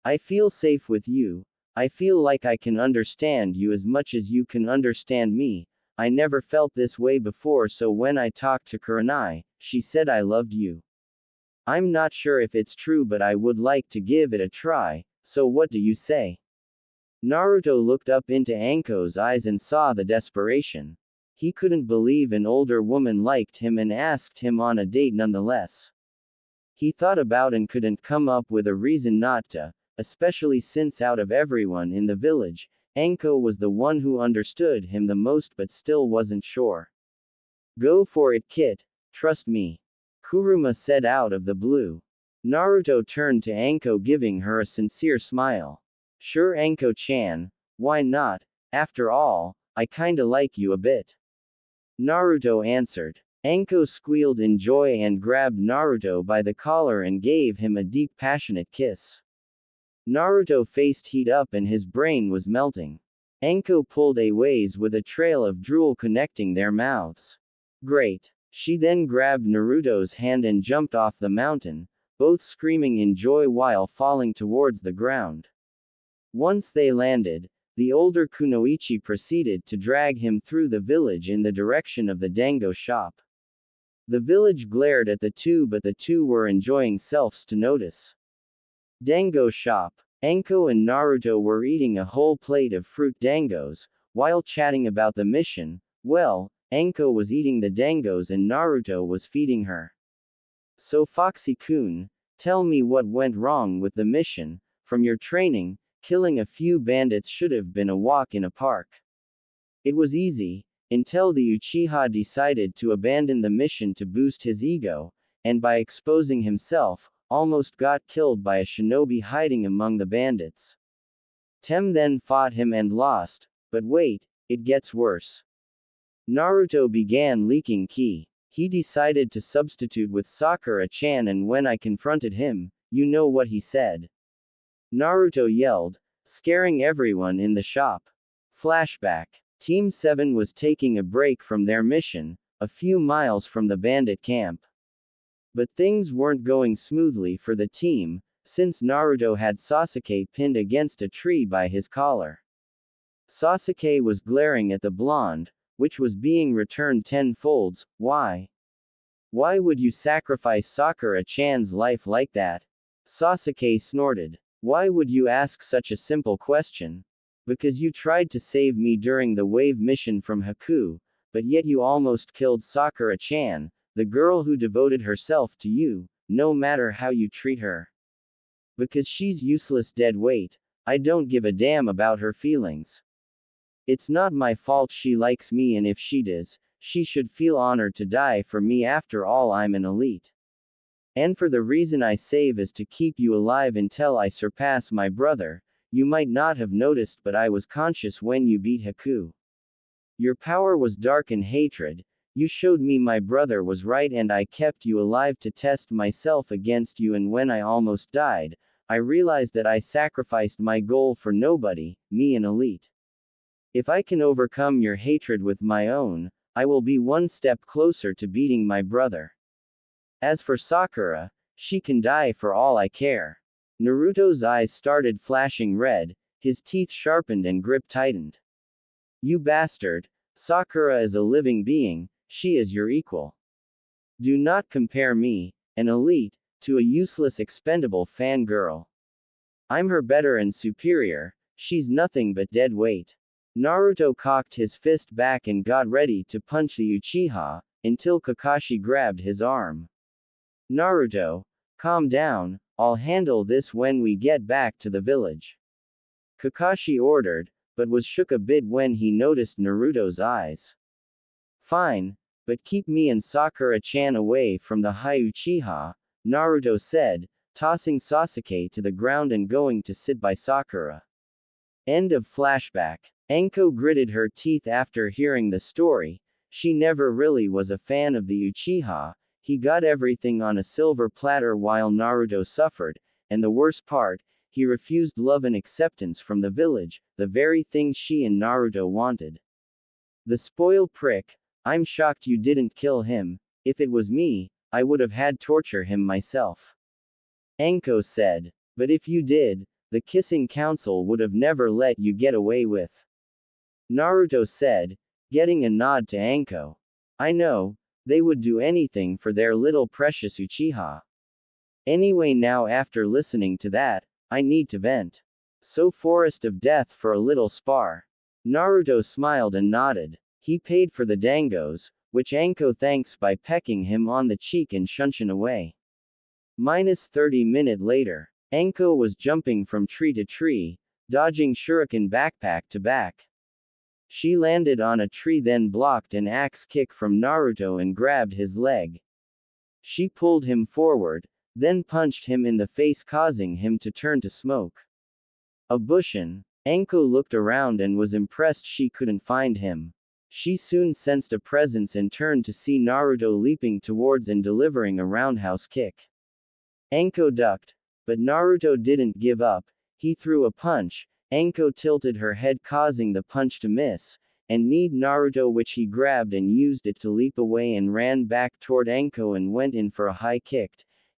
I feel safe with you. I feel like I can understand you as much as you can understand me. I never felt this way before, so when I talked to Kurenai, she said I loved you. I'm not sure if it's true, but I would like to give it a try, so what do you say? Naruto looked up into Anko's eyes and saw the desperation. He couldn't believe an older woman liked him and asked him on a date nonetheless. He thought about and couldn't come up with a reason not to, especially since out of everyone in the village, Anko was the one who understood him the most but still wasn't sure. Go for it, kid. Trust me. Kuruma said out of the blue. Naruto turned to Anko, giving her a sincere smile. Sure, Anko-chan, why not? After all, I kinda like you a bit. Naruto answered. Anko squealed in joy and grabbed Naruto by the collar and gave him a deep passionate kiss. Naruto faced heat up and his brain was melting. Anko pulled a ways with a trail of drool connecting their mouths. Great. She then grabbed Naruto's hand and jumped off the mountain, both screaming in joy while falling towards the ground. Once they landed, the older Kunoichi proceeded to drag him through the village in the direction of the dango shop. The village glared at the two, but the two were enjoying selves to notice. Dango shop. Anko and Naruto were eating a whole plate of fruit dangos, while chatting about the mission. Well, Anko was eating the dangos and Naruto was feeding her. So Foxy-kun, tell me what went wrong with the mission. From your training, killing a few bandits should have been a walk in a park. It was easy, until the Uchiha decided to abandon the mission to boost his ego, and by exposing himself, almost got killed by a shinobi hiding among the bandits. Tem then fought him and lost, but wait, it gets worse. Naruto began leaking ki. He decided to substitute with Sakura-chan, and when I confronted him, you know what he said. Naruto yelled, scaring everyone in the shop. Flashback. Team 7 was taking a break from their mission, a few miles from the bandit camp. But things weren't going smoothly for the team, since Naruto had Sasuke pinned against a tree by his collar. Sasuke was glaring at the blonde, which was being returned tenfolds. Why? Why would you sacrifice Sakura-chan's life like that? Sasuke snorted. Why would you ask such a simple question? Because you tried to save me during the wave mission from Haku, but yet you almost killed Sakura-chan, the girl who devoted herself to you, no matter how you treat her. Because she's useless dead weight, I don't give a damn about her feelings. It's not my fault she likes me, and if she does, she should feel honored to die for me. After all, I'm an elite. And for the reason I save is to keep you alive until I surpass my brother. You might not have noticed, but I was conscious when you beat Haku. Your power was dark and hatred. You showed me my brother was right and I kept you alive to test myself against you, and when I almost died, I realized that I sacrificed my goal for nobody, me an elite. If I can overcome your hatred with my own, I will be one step closer to beating my brother. As for Sakura, she can die for all I care. Naruto's eyes started flashing red, his teeth sharpened and grip tightened. You bastard! Sakura is a living being, she is your equal. Do not compare me, an elite, to a useless expendable fangirl. I'm her better and superior, she's nothing but dead weight. Naruto cocked his fist back and got ready to punch the Uchiha, until Kakashi grabbed his arm. Naruto, calm down, I'll handle this when we get back to the village. Kakashi ordered, but was shook a bit when he noticed Naruto's eyes. Fine, but keep me and Sakura-chan away from the High Uchiha, Naruto said, tossing Sasuke to the ground and going to sit by Sakura. End of flashback. Anko gritted her teeth after hearing the story. She never really was a fan of the Uchiha. He got everything on a silver platter while Naruto suffered, and the worst part, he refused love and acceptance from the village, the very thing she and Naruto wanted. The spoiled prick, I'm shocked you didn't kill him. If it was me, I would have had torture him myself. Anko said. But if you did, the kissing council would have never let you get away with. Naruto said, getting a nod to Anko. I know, they would do anything for their little precious Uchiha. Anyway, now after listening to that, I need to vent. So Forest of Death for a little spar. Naruto smiled and nodded. He paid for the dangos, which Anko thanks by pecking him on the cheek and shunshin away. Minus 30 minutes later, Anko was jumping from tree to tree, dodging shuriken backpack to back. She landed on a tree, then blocked an axe kick from Naruto and grabbed his leg. She pulled him forward, then punched him in the face, causing him to turn to smoke. A bushin. Anko looked around and was impressed she couldn't find him. She soon sensed a presence and turned to see Naruto leaping towards and delivering a roundhouse kick. Anko ducked, but Naruto didn't give up. He threw a punch. Anko tilted her head, causing the punch to miss, and kneed Naruto, which he grabbed and used it to leap away and ran back toward Anko and went in for a high kick.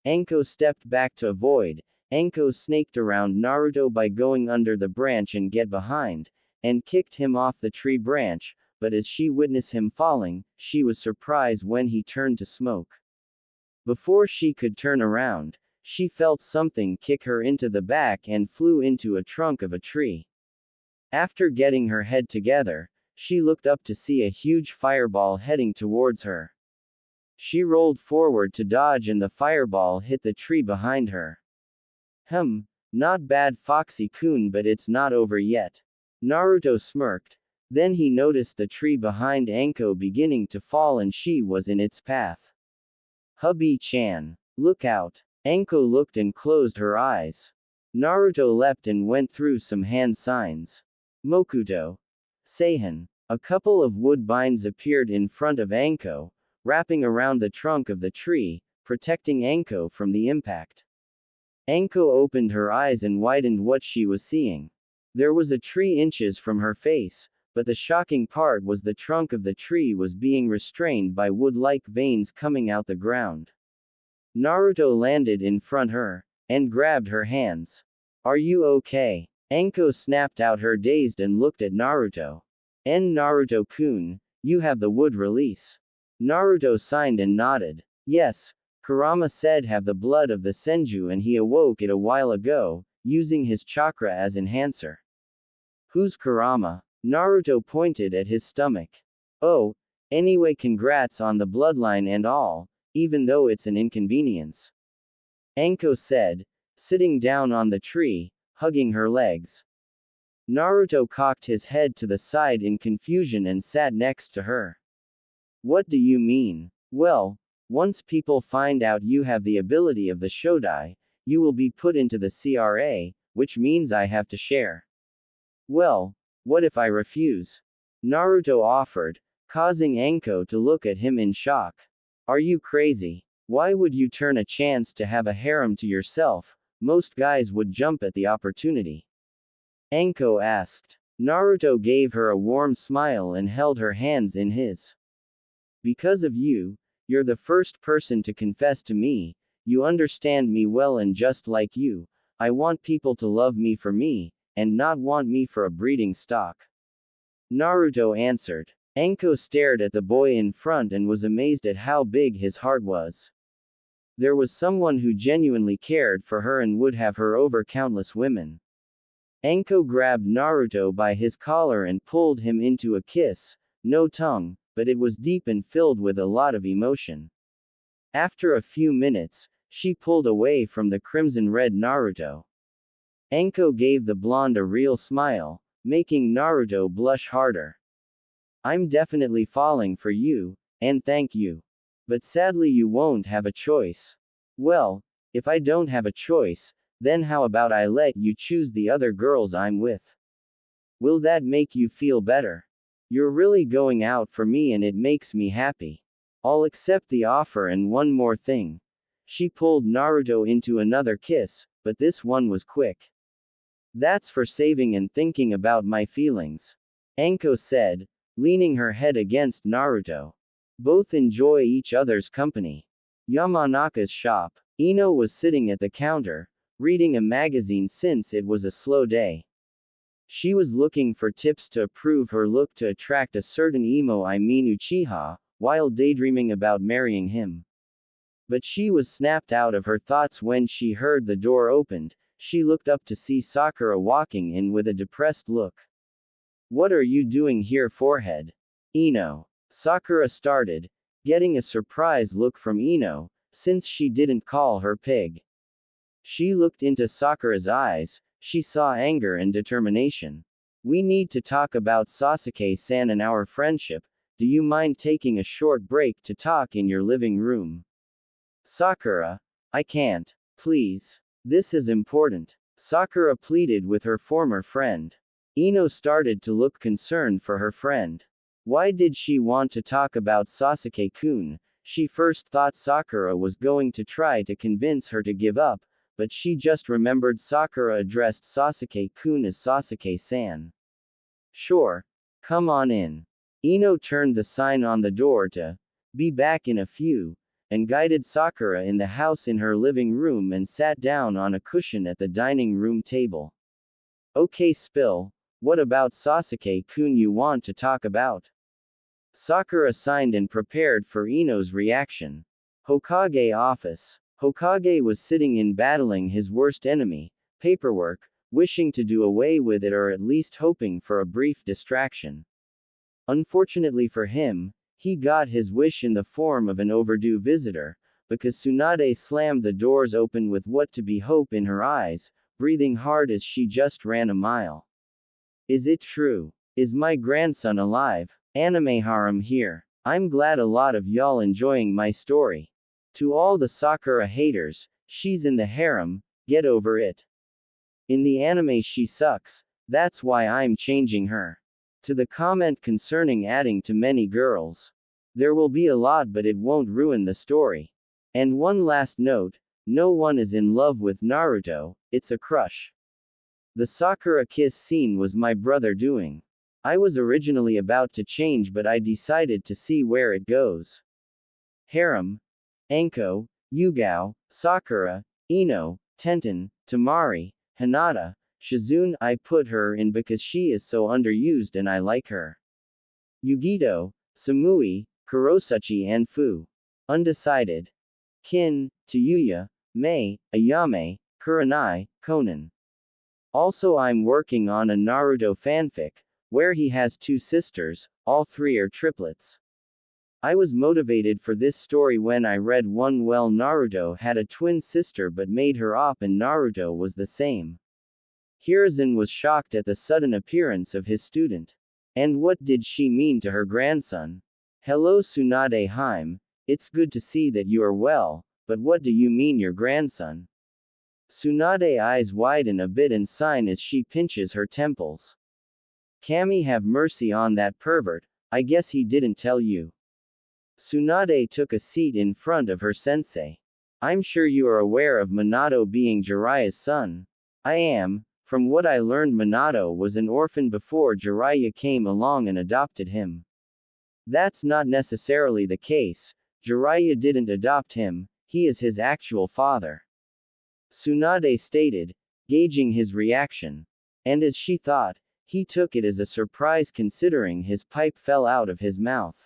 Anko stepped back to avoid. Anko snaked around Naruto by going under the branch and get behind, and kicked him off the tree branch, but as she witnessed him falling, she was surprised when he turned to smoke. Before she could turn around, she felt something kick her into the back and flew into a trunk of a tree. After getting her head together, she looked up to see a huge fireball heading towards her. She rolled forward to dodge and the fireball hit the tree behind her. Not bad, Foxy-kun, but it's not over yet. Naruto smirked. Then he noticed the tree behind Anko beginning to fall and she was in its path. Hubby-chan. Look out. Anko looked and closed her eyes. Naruto leapt and went through some hand signs. Mokuto. Seihan. A couple of woodbines appeared in front of Anko, wrapping around the trunk of the tree, protecting Anko from the impact. Anko opened her eyes and widened what she was seeing. There was a tree inches from her face, but the shocking part was the trunk of the tree was being restrained by wood-like veins coming out the ground. Naruto landed in front her, and grabbed her hands. Are you okay? Anko snapped out her dazed and looked at Naruto. Naruto-kun, you have the wood release. Naruto signed and nodded. Yes, Kurama said have the blood of the Senju and he awoke it a while ago, using his chakra as enhancer. Who's Kurama? Naruto pointed at his stomach. Oh, anyway, congrats on the bloodline and all, even though it's an inconvenience. Anko said, sitting down on the tree, hugging her legs. Naruto cocked his head to the side in confusion and sat next to her. What do you mean? Well, once people find out you have the ability of the Shodai, you will be put into the CRA, which means I have to share. Well, what if I refuse? Naruto offered, causing Anko to look at him in shock. Are you crazy? Why would you turn a chance to have a harem to yourself? Most guys would jump at the opportunity. Anko asked. Naruto gave her a warm smile and held her hands in his. Because of you, you're the first person to confess to me, you understand me well, and just like you, I want people to love me for me, and not want me for a breeding stock. Naruto answered. Anko stared at the boy in front and was amazed at how big his heart was. There was someone who genuinely cared for her and would have her over countless women. Anko grabbed Naruto by his collar and pulled him into a kiss, no tongue, but it was deep and filled with a lot of emotion. After a few minutes, she pulled away from the crimson-red Naruto. Anko gave the blonde a real smile, making Naruto blush harder. I'm definitely falling for you, and thank you. But sadly you won't have a choice. Well, if I don't have a choice, then how about I let you choose the other girls I'm with? Will that make you feel better? You're really going out for me and it makes me happy. I'll accept the offer, and one more thing. She pulled Naruto into another kiss, but this one was quick. That's for saving and thinking about my feelings. Anko said, leaning her head against Naruto. Both enjoy each other's company. Yamanaka's shop. Ino was sitting at the counter, reading a magazine since it was a slow day. She was looking for tips to improve her look to attract a certain Uchiha, while daydreaming about marrying him. But she was snapped out of her thoughts when she heard the door opened. She looked up to see Sakura walking in with a depressed look. What are you doing here, forehead? Ino. Sakura started, getting a surprised look from Ino, since she didn't call her pig. She looked into Sakura's eyes, she saw anger and determination. We need to talk about Sasuke-san and our friendship. Do you mind taking a short break to talk in your living room? Sakura. I can't. Please. This is important. Sakura pleaded with her former friend. Ino started to look concerned for her friend. Why did she want to talk about Sasuke-kun? She first thought Sakura was going to try to convince her to give up, but she just remembered Sakura addressed Sasuke-kun as Sasuke-san. Sure. Come on in. Ino turned the sign on the door to be back in a few, and guided Sakura in the house in her living room and sat down on a cushion at the dining room table. Okay, Spill, what about Sasuke-kun you want to talk about? Sakura signed and prepared for Ino's reaction. Hokage office. Hokage was sitting in battling his worst enemy, paperwork, wishing to do away with it or at least hoping for a brief distraction. Unfortunately for him, he got his wish in the form of an overdue visitor, because Tsunade slammed the doors open with what to be hope in her eyes, breathing hard as she just ran a mile. Is it true? Is my grandson alive? Anime Harem here. I'm glad a lot of y'all enjoying my story. To all the Sakura haters, she's in the harem, get over it. In the anime she sucks, that's why I'm changing her. To the comment concerning adding too many girls. There will be a lot but it won't ruin the story. And one last note, no one is in love with Naruto, it's a crush. The Sakura kiss scene was my brother doing. I was originally about to change but I decided to see where it goes. Harem. Anko, Yugao, Sakura, Ino, Tenten, Tamari, Hinata, Shizune. I put her in because she is so underused and I like her. Yugito, Samui, Kurosutchi and Fu. Undecided. Kin, Tayuya, Mei, Ayame, Kurenai, Conan. Also I'm working on a Naruto fanfic, where he has two sisters, all three are triplets. I was motivated for this story when I read one well Naruto had a twin sister but made her op and Naruto was the same. Hiruzen was shocked at the sudden appearance of his student. And what did she mean to her grandson? Hello Tsunade Haim, it's good to see that you are well, but what do you mean your grandson? Tsunade eyes widen a bit and sign as she pinches her temples. Kami have mercy on that pervert, I guess he didn't tell you. Tsunade took a seat in front of her sensei. I'm sure you are aware of Minato being Jiraiya's son. I am. From what I learned Minato was an orphan before Jiraiya came along and adopted him. That's not necessarily the case, Jiraiya didn't adopt him, he is his actual father. Tsunade stated, gauging his reaction. And as she thought, he took it as a surprise considering his pipe fell out of his mouth.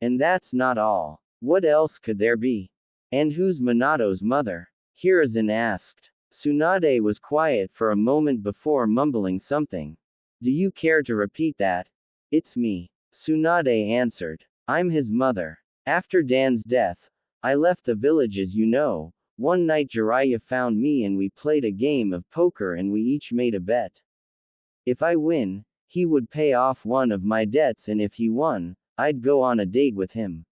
And that's not all. What else could there be? And who's Minato's mother? Hiruzen asked. Tsunade was quiet for a moment before mumbling something. Do you care to repeat that? It's me. Tsunade answered. I'm his mother. After Dan's death, I left the village as you know. One night Jiraiya found me and we played a game of poker and we each made a bet. If I win, he would pay off one of my debts and if he won, I'd go on a date with him.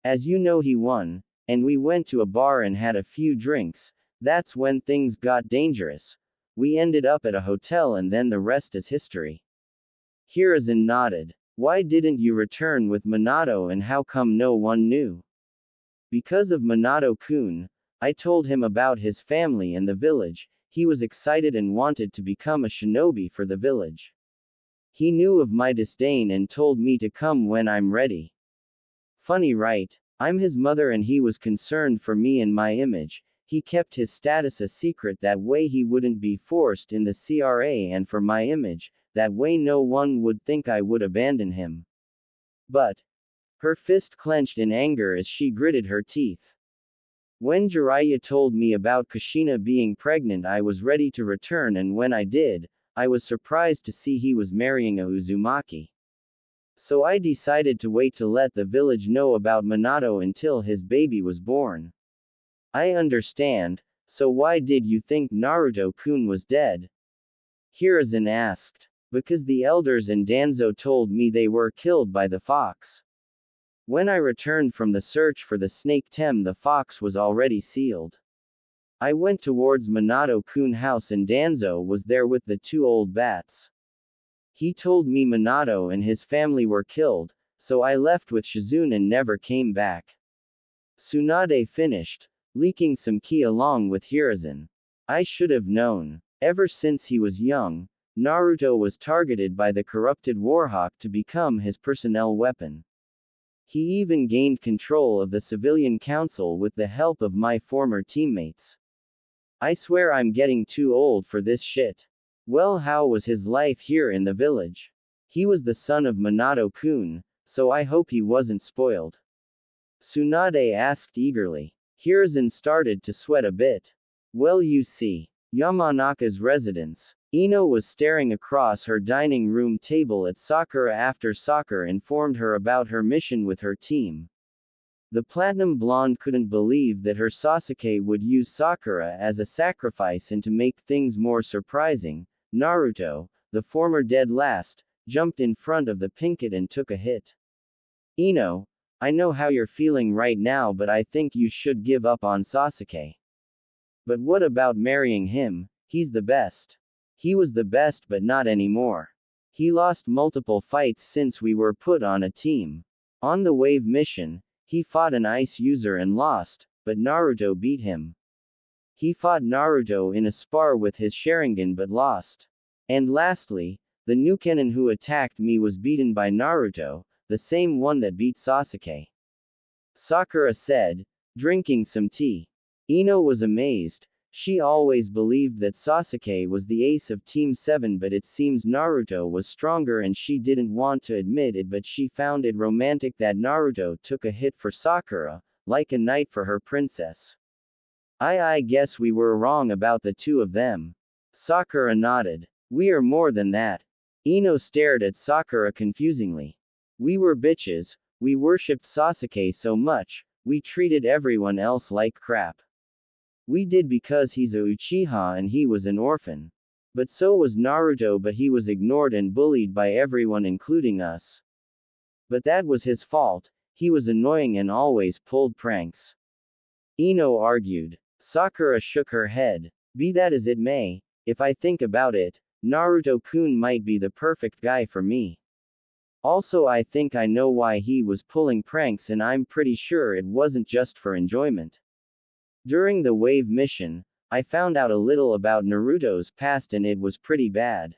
As you know he won, and we went to a bar and had a few drinks, that's when things got dangerous. We ended up at a hotel and then the rest is history. Hiruzen nodded. Why didn't you return with Minato and how come no one knew? Because of Minato-kun, I told him about his family and the village. He was excited and wanted to become a shinobi for the village. He knew of my disdain and told me to come when I'm ready. Funny, right? I'm his mother and he was concerned for me and my image. He kept his status a secret, that way he wouldn't be forced in the CRA, and for my image, that way no one would think I would abandon him. But, her fist clenched in anger as she gritted her teeth. When Jiraiya told me about Kushina being pregnant, I was ready to return, and when I did, I was surprised to see he was marrying a Uzumaki. So I decided to wait to let the village know about Minato until his baby was born. I understand, so why did you think Naruto-kun was dead? Hiruzen asked. Because the elders and Danzo told me they were killed by the fox. When I returned from the search for the snake tem, the fox was already sealed. I went towards Minato-kun house and Danzo was there with the two old bats. He told me Minato and his family were killed, so I left with Shizune and never came back. Tsunade finished, leaking some ki along with Hiruzen. I should have known. Ever since he was young, Naruto was targeted by the corrupted Warhawk to become his personnel weapon. He even gained control of the civilian council with the help of my former teammates. I swear I'm getting too old for this shit. Well, how was his life here in the village? He was the son of Minato-kun, so I hope he wasn't spoiled. Tsunade asked eagerly. Hiruzen started to sweat a bit. Well, you see, Yamanaka's residence. Ino was staring across her dining room table at Sakura after Sakura informed her about her mission with her team. The platinum blonde couldn't believe that her Sasuke would use Sakura as a sacrifice, and to make things more surprising, Naruto, the former dead last, jumped in front of the Pinkett and took a hit. Ino, I know how you're feeling right now, but I think you should give up on Sasuke. But what about marrying him? He's the best. He was the best, but not anymore. He lost multiple fights since we were put on a team. On the wave mission, he fought an ice user and lost, but Naruto beat him. He fought Naruto in a spar with his Sharingan but lost. And lastly, the Nukenin who attacked me was beaten by Naruto, the same one that beat Sasuke. Sakura said, drinking some tea. Ino was amazed. She always believed that Sasuke was the ace of Team 7, but it seems Naruto was stronger and she didn't want to admit it, but she found it romantic that Naruto took a hit for Sakura, like a knight for her princess. I guess we were wrong about the two of them. Sakura nodded. We are more than that. Ino stared at Sakura confusingly. We were bitches, we worshipped Sasuke so much, we treated everyone else like crap. We did because he's a Uchiha and he was an orphan. But so was Naruto, but he was ignored and bullied by everyone including us. But that was his fault, he was annoying and always pulled pranks. Ino argued. Sakura shook her head. Be that as it may, if I think about it, Naruto-kun might be the perfect guy for me. Also, I think I know why he was pulling pranks, and I'm pretty sure it wasn't just for enjoyment. During the wave mission, I found out a little about Naruto's past and it was pretty bad.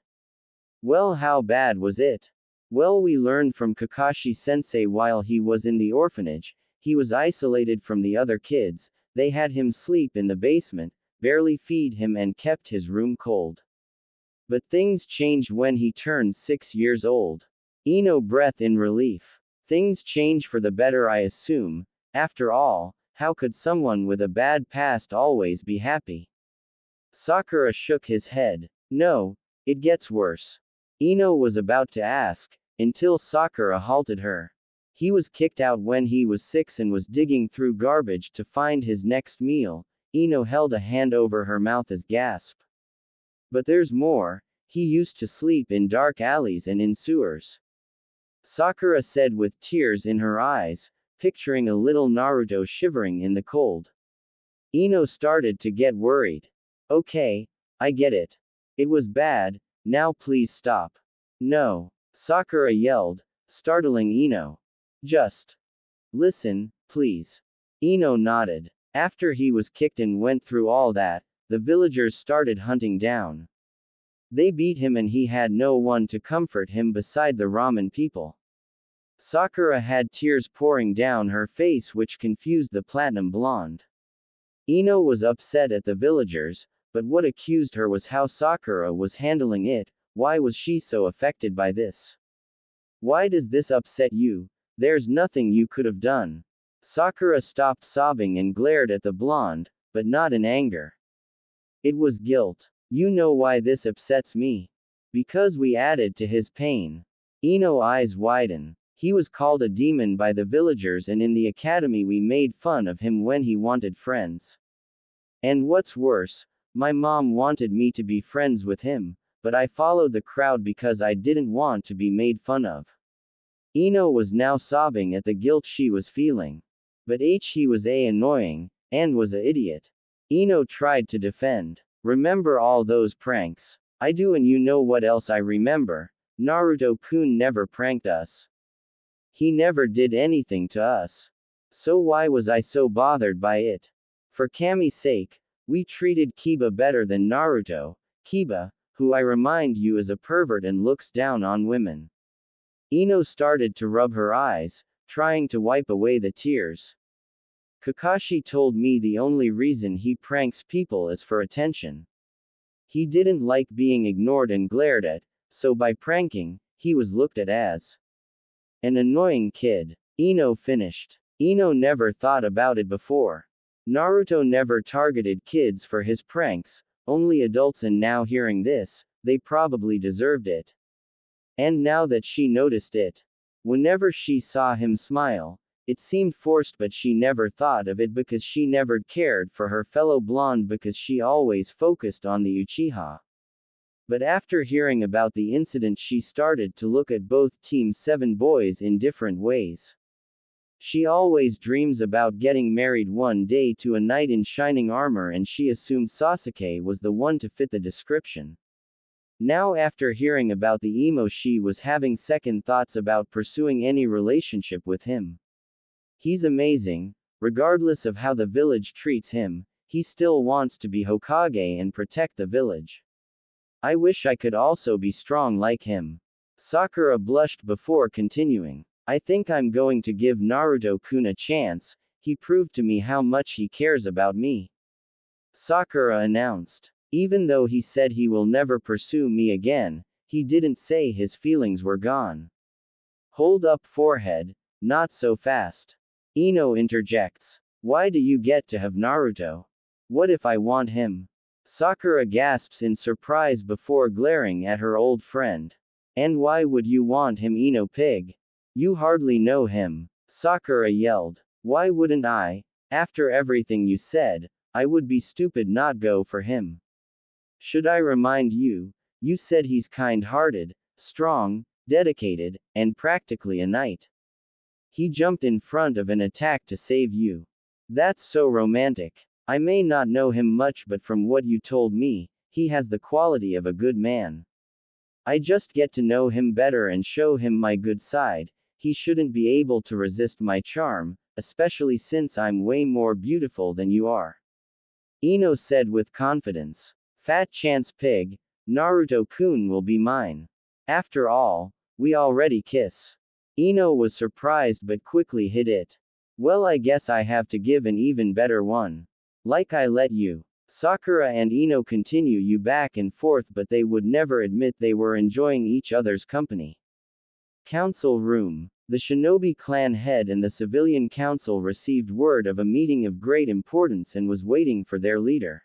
Well, how bad was it? Well, we learned from Kakashi-sensei while he was in the orphanage, he was isolated from the other kids, they had him sleep in the basement, barely feed him and kept his room cold. But things changed when he turned 6 years old. Ino breathed in relief. Things change for the better, I assume. After all, how could someone with a bad past always be happy? Sakura shook his head. No, it gets worse. Ino was about to ask, until Sakura halted her. He was kicked out when he was 6 and was digging through garbage to find his next meal. Ino held a hand over her mouth as gasp. But there's more, he used to sleep in dark alleys and in sewers. Sakura said with tears in her eyes, picturing a little Naruto shivering in the cold. Ino started to get worried. Okay, I get it. It was bad, now please stop. No, Sakura yelled, startling Ino. Just listen, please. Ino nodded. After he was kicked and went through all that, the villagers started hunting down. They beat him and he had no one to comfort him beside the ramen people. Sakura had tears pouring down her face which confused the platinum blonde. Ino was upset at the villagers, but what accused her was how Sakura was handling it. Why was she so affected by this? Why does this upset you? There's nothing you could have done. Sakura stopped sobbing and glared at the blonde, but not in anger. It was guilt. You know why this upsets me? Because we added to his pain. Ino's eyes widen. He was called a demon by the villagers and in the academy we made fun of him when he wanted friends. And what's worse, my mom wanted me to be friends with him, but I followed the crowd because I didn't want to be made fun of. Ino was now sobbing at the guilt she was feeling. But he was annoying, and was a idiot. Ino tried to defend. Remember all those pranks? I do, and you know what else I remember? Naruto-kun never pranked us. He never did anything to us. So why was I so bothered by it? For Kami's sake, we treated Kiba better than Naruto. Kiba, who I remind you is a pervert and looks down on women. Ino started to rub her eyes, trying to wipe away the tears. Kakashi told me the only reason he pranks people is for attention. He didn't like being ignored and glared at, so by pranking, he was looked at as an annoying kid. Ino finished. Ino never thought about it before. Naruto never targeted kids for his pranks, only adults, and now hearing this, they probably deserved it. And now that she noticed it, whenever she saw him smile, it seemed forced, but she never thought of it because she never cared for her fellow blonde because she always focused on the Uchiha. But after hearing about the incident she started to look at both Team 7 boys in different ways. She always dreams about getting married one day to a knight in shining armor and she assumed Sasuke was the one to fit the description. Now after hearing about the emo she was having second thoughts about pursuing any relationship with him. He's amazing, regardless of how the village treats him, he still wants to be Hokage and protect the village. I wish I could also be strong like him. Sakura blushed before continuing. I think I'm going to give Naruto-kun a chance, he proved to me how much he cares about me. Sakura announced. Even though he said he will never pursue me again, he didn't say his feelings were gone. Hold up forehead, not so fast. Ino interjects. Why do you get to have Naruto? What if I want him? Sakura gasps in surprise before glaring at her old friend. And why would you want him, Ino pig? You hardly know him. Sakura yelled. Why wouldn't I? After everything you said, I would be stupid not go for him. Should I remind you? You said he's kind-hearted, strong, dedicated, and practically a knight. He jumped in front of an attack to save you. That's so romantic. I may not know him much, but from what you told me, he has the quality of a good man. I just get to know him better and show him my good side. He shouldn't be able to resist my charm, especially since I'm way more beautiful than you are. Ino said with confidence. Fat chance pig, Naruto-kun will be mine. After all, we already kiss. Ino was surprised but quickly hid it. Well, I guess I have to give an even better one. Like I let you. Sakura and Ino continue you back and forth, but they would never admit they were enjoying each other's company. Council room. The Shinobi clan head and the civilian council received word of a meeting of great importance and was waiting for their leader.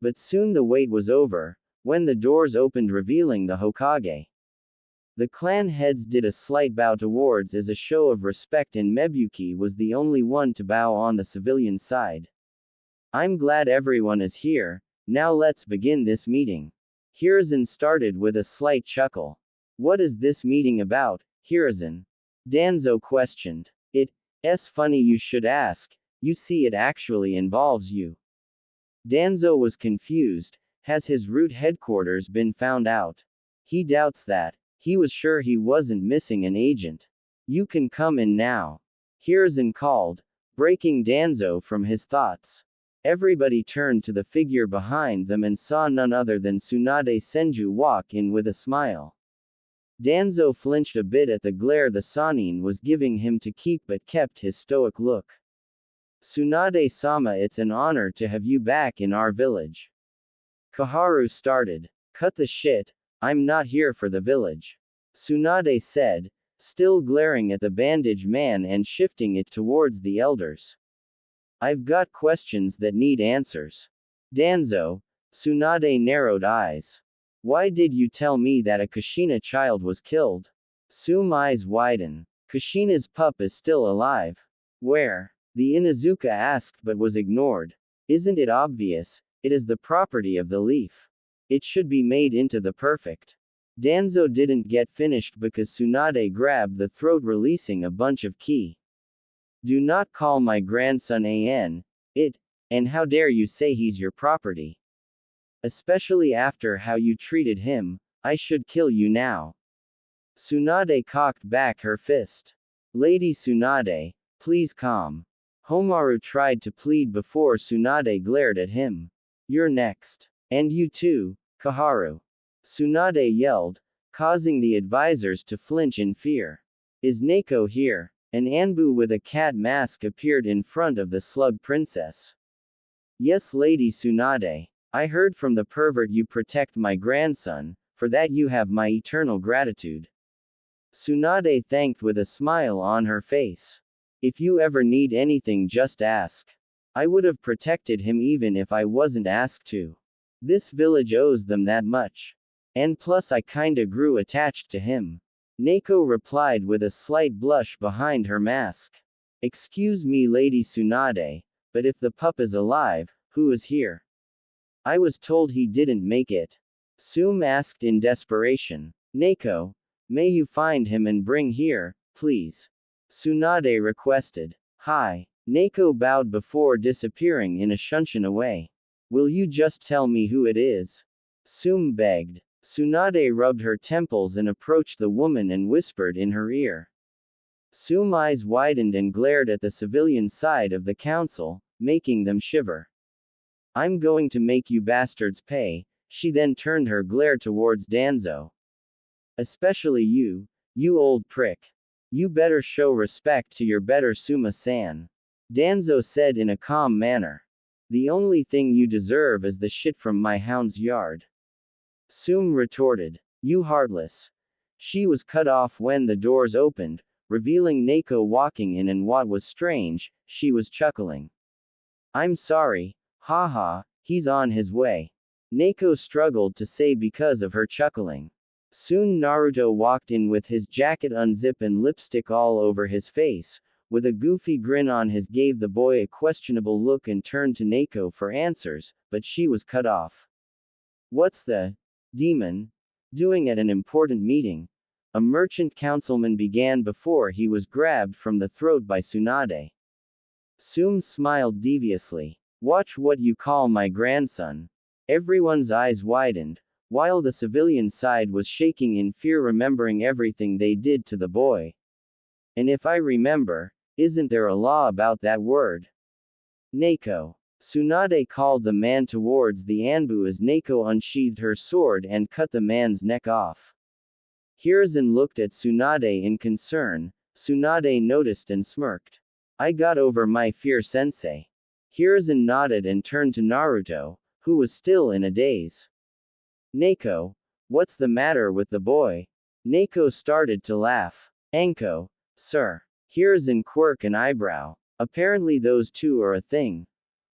But soon the wait was over, when the doors opened revealing the Hokage. The clan heads did a slight bow towards as a show of respect, and Mebuki was the only one to bow on the civilian side. I'm glad everyone is here, now let's begin this meeting. Hiruzen started with a slight chuckle. What is this meeting about, Hiruzen? Danzo questioned. It's funny you should ask, you see it actually involves you. Danzo was confused. Has his root headquarters been found out? He doubts that. He was sure he wasn't missing an agent. You can come in now. Hiruzen called, breaking Danzo from his thoughts. Everybody turned to the figure behind them and saw none other than Tsunade Senju walk in with a smile. Danzo flinched a bit at the glare the Sannin was giving him to keep but kept his stoic look. Tsunade-sama, it's an honor to have you back in our village. Kaharu started. Cut the shit, I'm not here for the village. Tsunade said, still glaring at the bandage man and shifting it towards the elders. I've got questions that need answers. Danzo, Tsunade narrowed eyes. Why did you tell me that a Kushina child was killed? Sume's eyes widen. Kushina's pup is still alive. Where? The Inuzuka asked but was ignored. Isn't it obvious? It is the property of the leaf. It should be made into the perfect. Danzo didn't get finished because Tsunade grabbed the throat, releasing a bunch of ki. Do not call my grandson it, and how dare you say he's your property? Especially after how you treated him, I should kill you now. Tsunade cocked back her fist. Lady Tsunade, please calm. Homaru tried to plead before Tsunade glared at him. You're next. And you too, Kaharu. Tsunade yelled, causing the advisors to flinch in fear. Is Neko here? An ANBU with a cat mask appeared in front of the slug princess. Yes, Lady Tsunade. I heard from the pervert you protect my grandson, for that you have my eternal gratitude. Tsunade thanked with a smile on her face. If you ever need anything, just ask. I would have protected him even if I wasn't asked to. This village owes them that much. And plus I kinda grew attached to him. Neko replied with a slight blush behind her mask. Excuse me, Lady Tsunade, but if the pup is alive, who is here? I was told he didn't make it. Sume asked in desperation. Neko, may you find him and bring here, please. Tsunade requested. Hi. Neko bowed before disappearing in a shunshin away. Will you just tell me who it is? Sume begged. Tsunade rubbed her temples and approached the woman and whispered in her ear. Sume's eyes widened and glared at the civilian side of the council, making them shiver. I'm going to make you bastards pay. She then turned her glare towards Danzo. Especially you, you old prick. You better show respect to your better Suma-san. Danzo said in a calm manner. The only thing you deserve is the shit from my hound's yard. Sume retorted. You heartless. She was cut off when the doors opened, revealing Neko walking in, and what was strange, she was chuckling. I'm sorry. Haha, he's on his way. Neko struggled to say because of her chuckling. Soon Naruto walked in with his jacket unzipped and lipstick all over his face, with a goofy grin on his, gave the boy a questionable look and turned to Neko for answers, but she was cut off. What's the demon doing at an important meeting? A merchant councilman began before he was grabbed from the throat by Tsunade. Sume smiled deviously. Watch what you call my grandson. Everyone's eyes widened, while the civilian side was shaking in fear, remembering everything they did to the boy. And if I remember, isn't there a law about that word? Neko. Tsunade called the man towards the ANBU as Neko unsheathed her sword and cut the man's neck off. Hiruzen looked at Tsunade in concern. Tsunade noticed and smirked. I got over my fear, sensei. Hiruzen nodded and turned to Naruto, who was still in a daze. Neko, what's the matter with the boy? Neko started to laugh. Anko, sir. Hiruzen quirked an eyebrow. Apparently those two are a thing.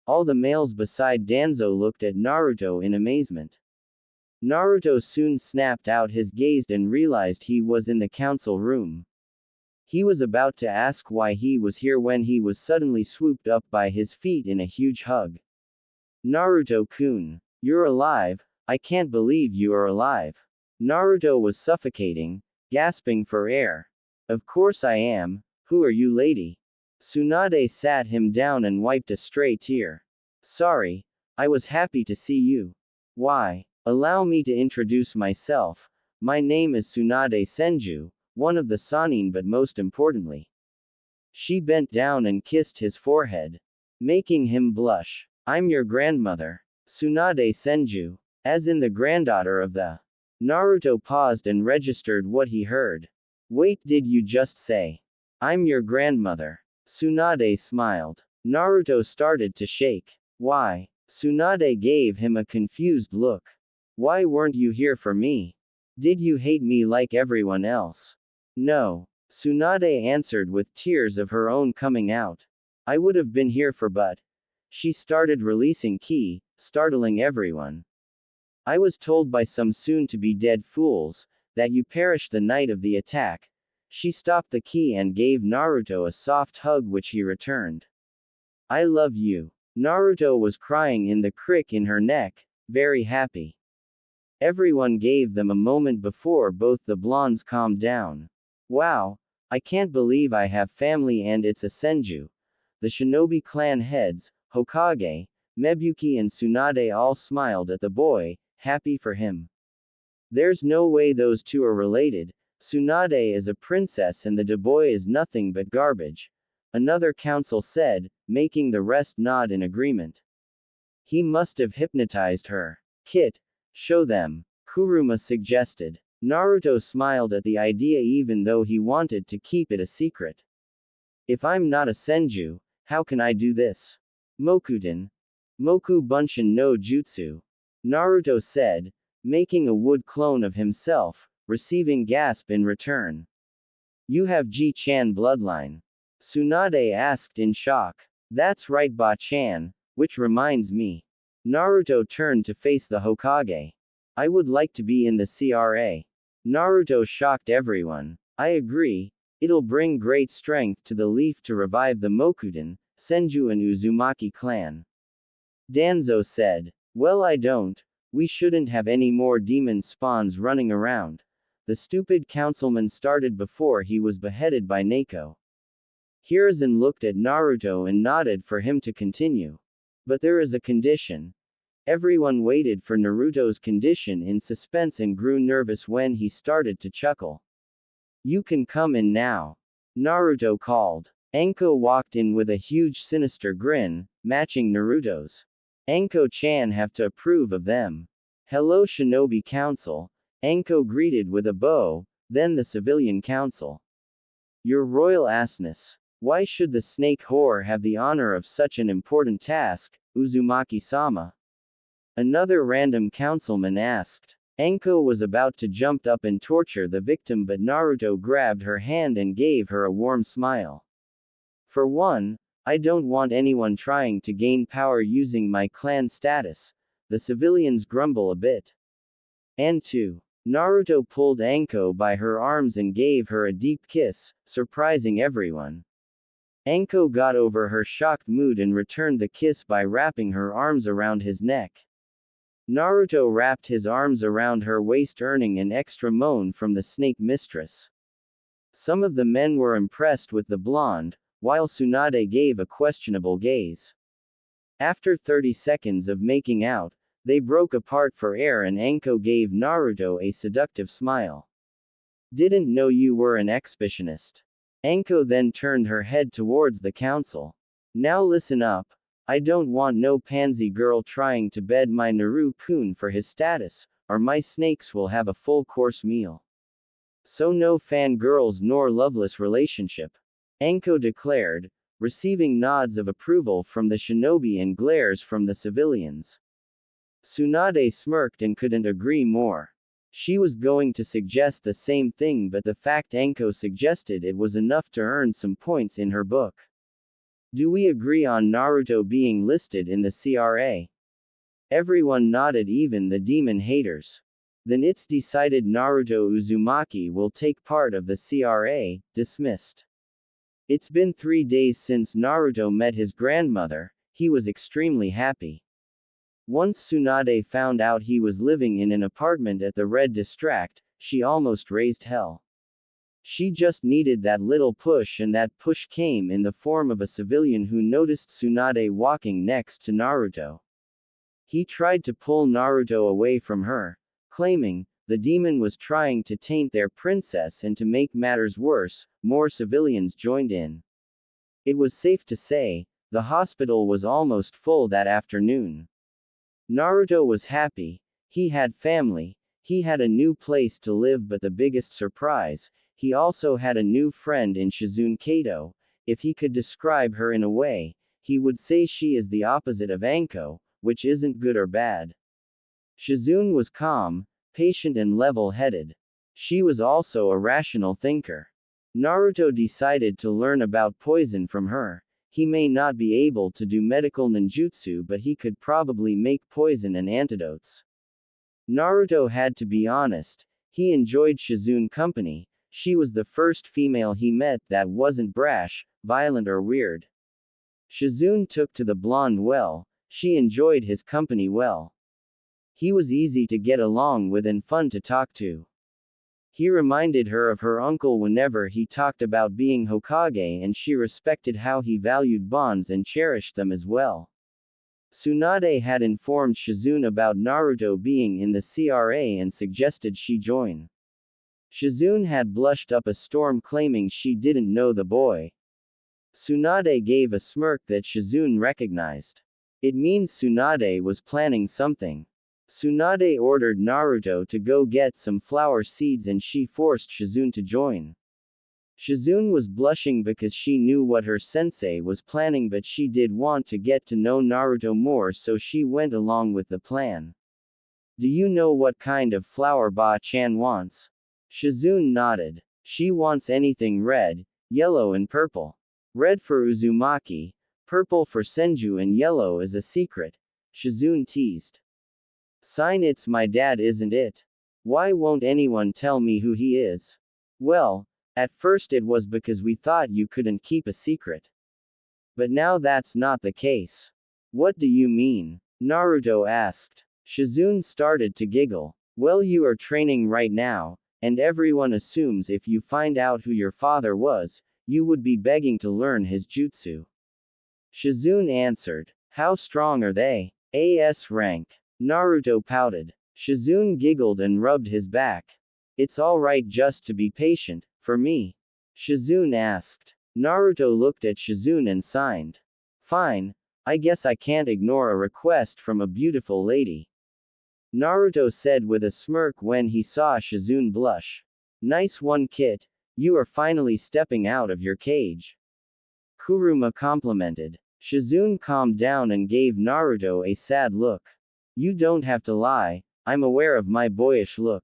All the males beside Danzo looked at Naruto in amazement. Naruto soon snapped out his gaze and realized he was in the council room. He was about to ask why he was here when he was suddenly swooped up by his feet in a huge hug. Naruto-kun, you're alive, I can't believe you are alive. Naruto was suffocating, gasping for air. Of course I am, who are you, lady? Tsunade sat him down and wiped a stray tear. Sorry, I was happy to see you. Why? Allow me to introduce myself. My name is Tsunade Senju, one of the Sannin, but most importantly, She bent down and kissed his forehead, making him blush. I'm your grandmother, Tsunade Senju, as in the granddaughter of the. Naruto paused and registered what he heard. Wait, did you just say? I'm your grandmother. Tsunade smiled. Naruto started to shake. Why? Tsunade gave him a confused look. Why weren't you here for me? Did you hate me like everyone else? No. Tsunade answered with tears of her own coming out. I would have been here for but. She started releasing ki, startling everyone. I was told by some soon-to-be dead fools, that you perished the night of the attack. She stopped the ki and gave Naruto a soft hug which he returned. I love you. Naruto was crying in the crick in her neck, very happy. Everyone gave them a moment before both the blondes calmed down. Wow, I can't believe I have family and it's a Senju. The shinobi clan heads, Hokage, Mebuki and Tsunade all smiled at the boy, happy for him. There's no way those two are related. Tsunade is a princess and the boy is nothing but garbage. Another council said, making the rest nod in agreement. He must have hypnotized her. Kit, show them, Kuruma suggested. Naruto smiled at the idea even though he wanted to keep it a secret. If I'm not a Senju, how can I do this? Mokuten. Moku Bunshin no Jutsu. Naruto said, making a wood clone of himself, receiving gasp in return. You have Ji-chan bloodline. Tsunade asked in shock. That's right, Ba-chan, which reminds me. Naruto turned to face the Hokage. I would like to be in the CRA. Naruto shocked everyone. I agree, it'll bring great strength to the leaf to revive the Mokuten, Senju and Uzumaki clan. Danzo said. Well, I don't. We shouldn't have any more demon spawns running around. The stupid councilman started before he was beheaded by Neko. Hiruzen looked at Naruto and nodded for him to continue. But there is a condition. Everyone waited for Naruto's condition in suspense and grew nervous when he started to chuckle. You can come in now. Naruto called. Anko walked in with a huge sinister grin, matching Naruto's. Anko-chan have to approve of them. Hello Shinobi Council. Anko greeted with a bow, then the civilian council. Your royal assness. Why should the snake whore have the honor of such an important task, Uzumaki-sama? Another random councilman asked. Anko was about to jump up and torture the victim, but Naruto grabbed her hand and gave her a warm smile. For one, I don't want anyone trying to gain power using my clan status. The civilians grumble a bit. And two, Naruto pulled Anko by her arms and gave her a deep kiss, surprising everyone. Anko got over her shocked mood and returned the kiss by wrapping her arms around his neck. Naruto wrapped his arms around her waist, earning an extra moan from the snake mistress. Some of the men were impressed with the blonde, while Tsunade gave a questionable gaze. After 30 seconds of making out, they broke apart for air and Anko gave Naruto a seductive smile. Didn't know you were an exhibitionist. Anko then turned her head towards the council. Now listen up. I don't want no pansy girl trying to bed my Naru-kun for his status, or my snakes will have a full-course meal. So no fangirls nor loveless relationship. Anko declared, receiving nods of approval from the shinobi and glares from the civilians. Tsunade smirked and couldn't agree more. She was going to suggest the same thing, but the fact Anko suggested it was enough to earn some points in her book. Do we agree on Naruto being listed in the CRA? Everyone nodded, even the demon haters. Then it's decided Naruto Uzumaki will take part of the CRA, dismissed. It's been 3 days since Naruto met his grandmother, he was extremely happy. Once Tsunade found out he was living in an apartment at the Red District, she almost raised hell. She just needed that little push, and that push came in the form of a civilian who noticed Tsunade walking next to Naruto. He tried to pull Naruto away from her, claiming the demon was trying to taint their princess, and to make matters worse, more civilians joined in. It was safe to say, the hospital was almost full that afternoon. Naruto was happy, he had family, he had a new place to live, but the biggest surprise, he also had a new friend in Shizune Kato. If he could describe her in a way, he would say she is the opposite of Anko, which isn't good or bad. Shizune was calm, patient and level-headed. She was also a rational thinker. Naruto decided to learn about poison from her. He may not be able to do medical ninjutsu, but he could probably make poison and antidotes. Naruto had to be honest, he enjoyed Shizune company. She was the first female he met that wasn't brash, violent or weird. Shizune took to the blonde well, she enjoyed his company well. He was easy to get along with and fun to talk to. He reminded her of her uncle whenever he talked about being Hokage, and she respected how he valued bonds and cherished them as well. Tsunade had informed Shizune about Naruto being in the CRA and suggested she join. Shizune had blushed up a storm claiming she didn't know the boy. Tsunade gave a smirk that Shizune recognized. It means Tsunade was planning something. Tsunade ordered Naruto to go get some flower seeds and she forced Shizune to join. Shizune was blushing because she knew what her sensei was planning, but she did want to get to know Naruto more, so she went along with the plan. Do you know what kind of flower Ba-chan wants? Shizune nodded. She wants anything red, yellow and purple. Red for Uzumaki, purple for Senju and yellow is a secret, Shizune teased. Sign it's my dad, isn't it? Why won't anyone tell me who he is? Well, at first it was because we thought you couldn't keep a secret. But now that's not the case. What do you mean? Naruto asked. Shizune started to giggle. Well, you are training right now, and everyone assumes if you find out who your father was, you would be begging to learn his jutsu. Shizune answered. How strong are they? AS rank. Naruto pouted. Shizune giggled and rubbed his back. It's alright just to be patient, for me. Shizune asked. Naruto looked at Shizune and signed. Fine, I guess I can't ignore a request from a beautiful lady. Naruto said with a smirk when he saw Shizune blush. Nice one, Kit, you are finally stepping out of your cage. Kuruma complimented. Shizune calmed down and gave Naruto a sad look. You don't have to lie, I'm aware of my boyish look.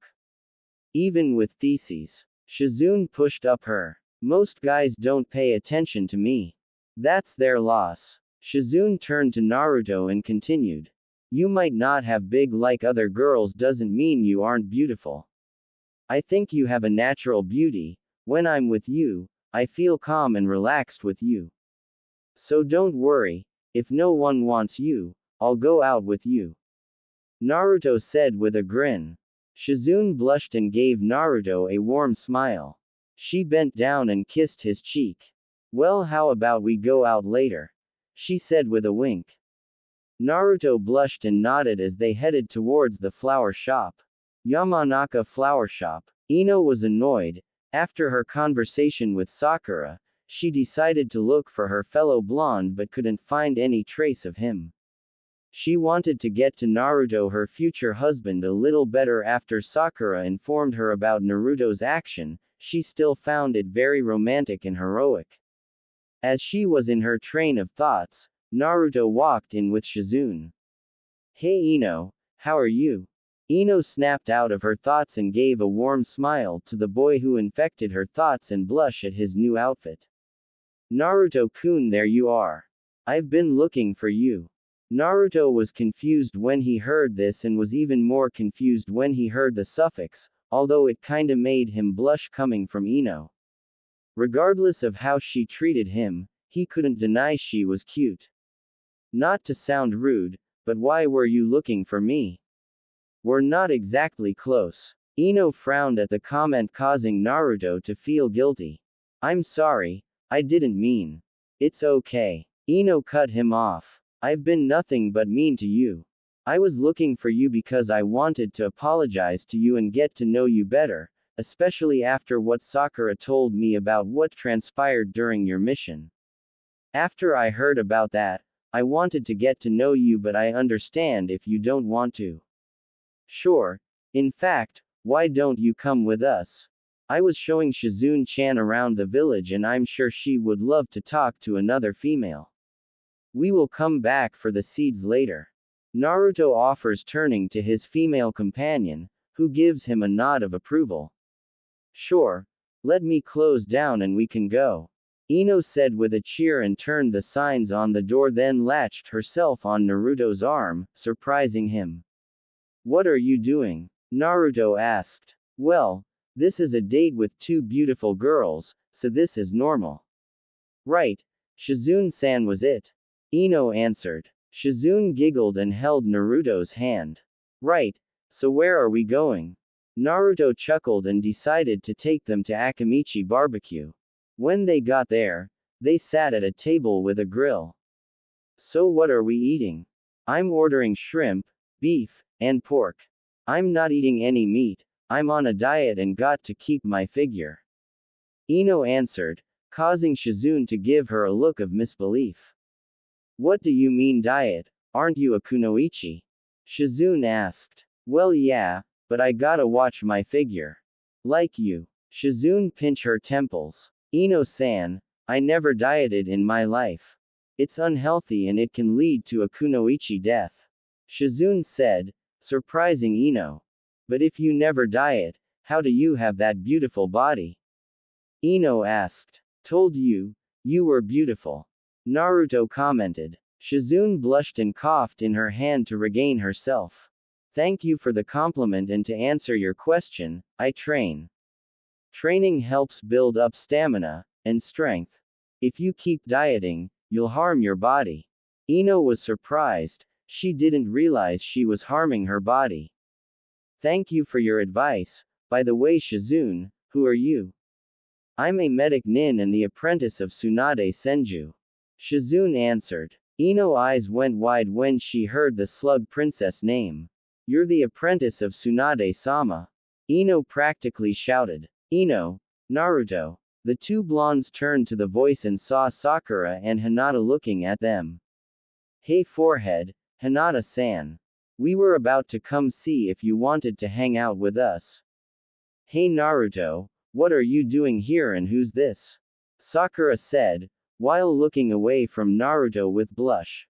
Even with theses. Shizune pushed up her. Most guys don't pay attention to me. That's their loss. Shizune turned to Naruto and continued. You might not have big like other girls doesn't mean you aren't beautiful. I think you have a natural beauty. When I'm with you, I feel calm and relaxed with you. So don't worry, if no one wants you, I'll go out with you. Naruto said with a grin. Shizune blushed and gave Naruto a warm smile. She bent down and kissed his cheek. Well, how about we go out later? She said with a wink. Naruto blushed and nodded as they headed towards the flower shop. Yamanaka flower shop. Ino was annoyed. After her conversation with Sakura, she decided to look for her fellow blonde but couldn't find any trace of him. She wanted to get to Naruto, her future husband, a little better. After Sakura informed her about Naruto's action, she still found it very romantic and heroic. As she was in her train of thoughts, Naruto walked in with Shizune. Hey Ino, how are you? Ino snapped out of her thoughts and gave a warm smile to the boy who infected her thoughts and blushed at his new outfit. Naruto-kun, there you are. I've been looking for you. Naruto was confused when he heard this and was even more confused when he heard the suffix, although it kinda made him blush coming from Ino. Regardless of how she treated him, he couldn't deny she was cute. Not to sound rude, but why were you looking for me? We're not exactly close. Ino frowned at the comment, causing Naruto to feel guilty. I'm sorry, I didn't mean. It's okay. Ino cut him off. I've been nothing but mean to you. I was looking for you because I wanted to apologize to you and get to know you better, especially after what Sakura told me about what transpired during your mission. After I heard about that, I wanted to get to know you, but I understand if you don't want to. Sure. In fact, why don't you come with us? I was showing Shizune-chan around the village and I'm sure she would love to talk to another female. We will come back for the seeds later. Naruto offers, turning to his female companion, who gives him a nod of approval. Sure. Let me close down and we can go. Ino said with a cheer and turned the signs on the door, then latched herself on Naruto's arm, surprising him. What are you doing? Naruto asked. Well, this is a date with two beautiful girls, so this is normal. Right. Shizune-san was it. Ino answered. Shizune giggled and held Naruto's hand. Right. So where are we going? Naruto chuckled and decided to take them to Akamichi Barbecue. When they got there, they sat at a table with a grill. So what are we eating? I'm ordering shrimp, beef, and pork. I'm not eating any meat, I'm on a diet and got to keep my figure. Ino answered, causing Shizune to give her a look of misbelief. What do you mean diet? Aren't you a kunoichi? Shizune asked. Well yeah, but I gotta watch my figure. Like you. Shizune pinched her temples. Ino-san, I never dieted in my life. It's unhealthy and it can lead to a kunoichi death. Shizune said, surprising Ino. But if you never diet, how do you have that beautiful body? Ino asked. Told you, you were beautiful. Naruto commented. Shizune blushed and coughed in her hand to regain herself. Thank you for the compliment, and to answer your question, I train. Training helps build up stamina and strength. If you keep dieting, you'll harm your body. Ino was surprised, she didn't realize she was harming her body. Thank you for your advice. By the way, Shizune, who are you? I'm a medic nin and the apprentice of Tsunade Senju. Shizune answered. Ino's eyes went wide when she heard the slug princess name. You're the apprentice of Tsunade-sama. Ino practically shouted. Ino, Naruto. The two blondes turned to the voice and saw Sakura and Hinata looking at them. Hey forehead, Hinata-san. We were about to come see if you wanted to hang out with us. Hey Naruto, what are you doing here and who's this? Sakura said, while looking away from Naruto with blush.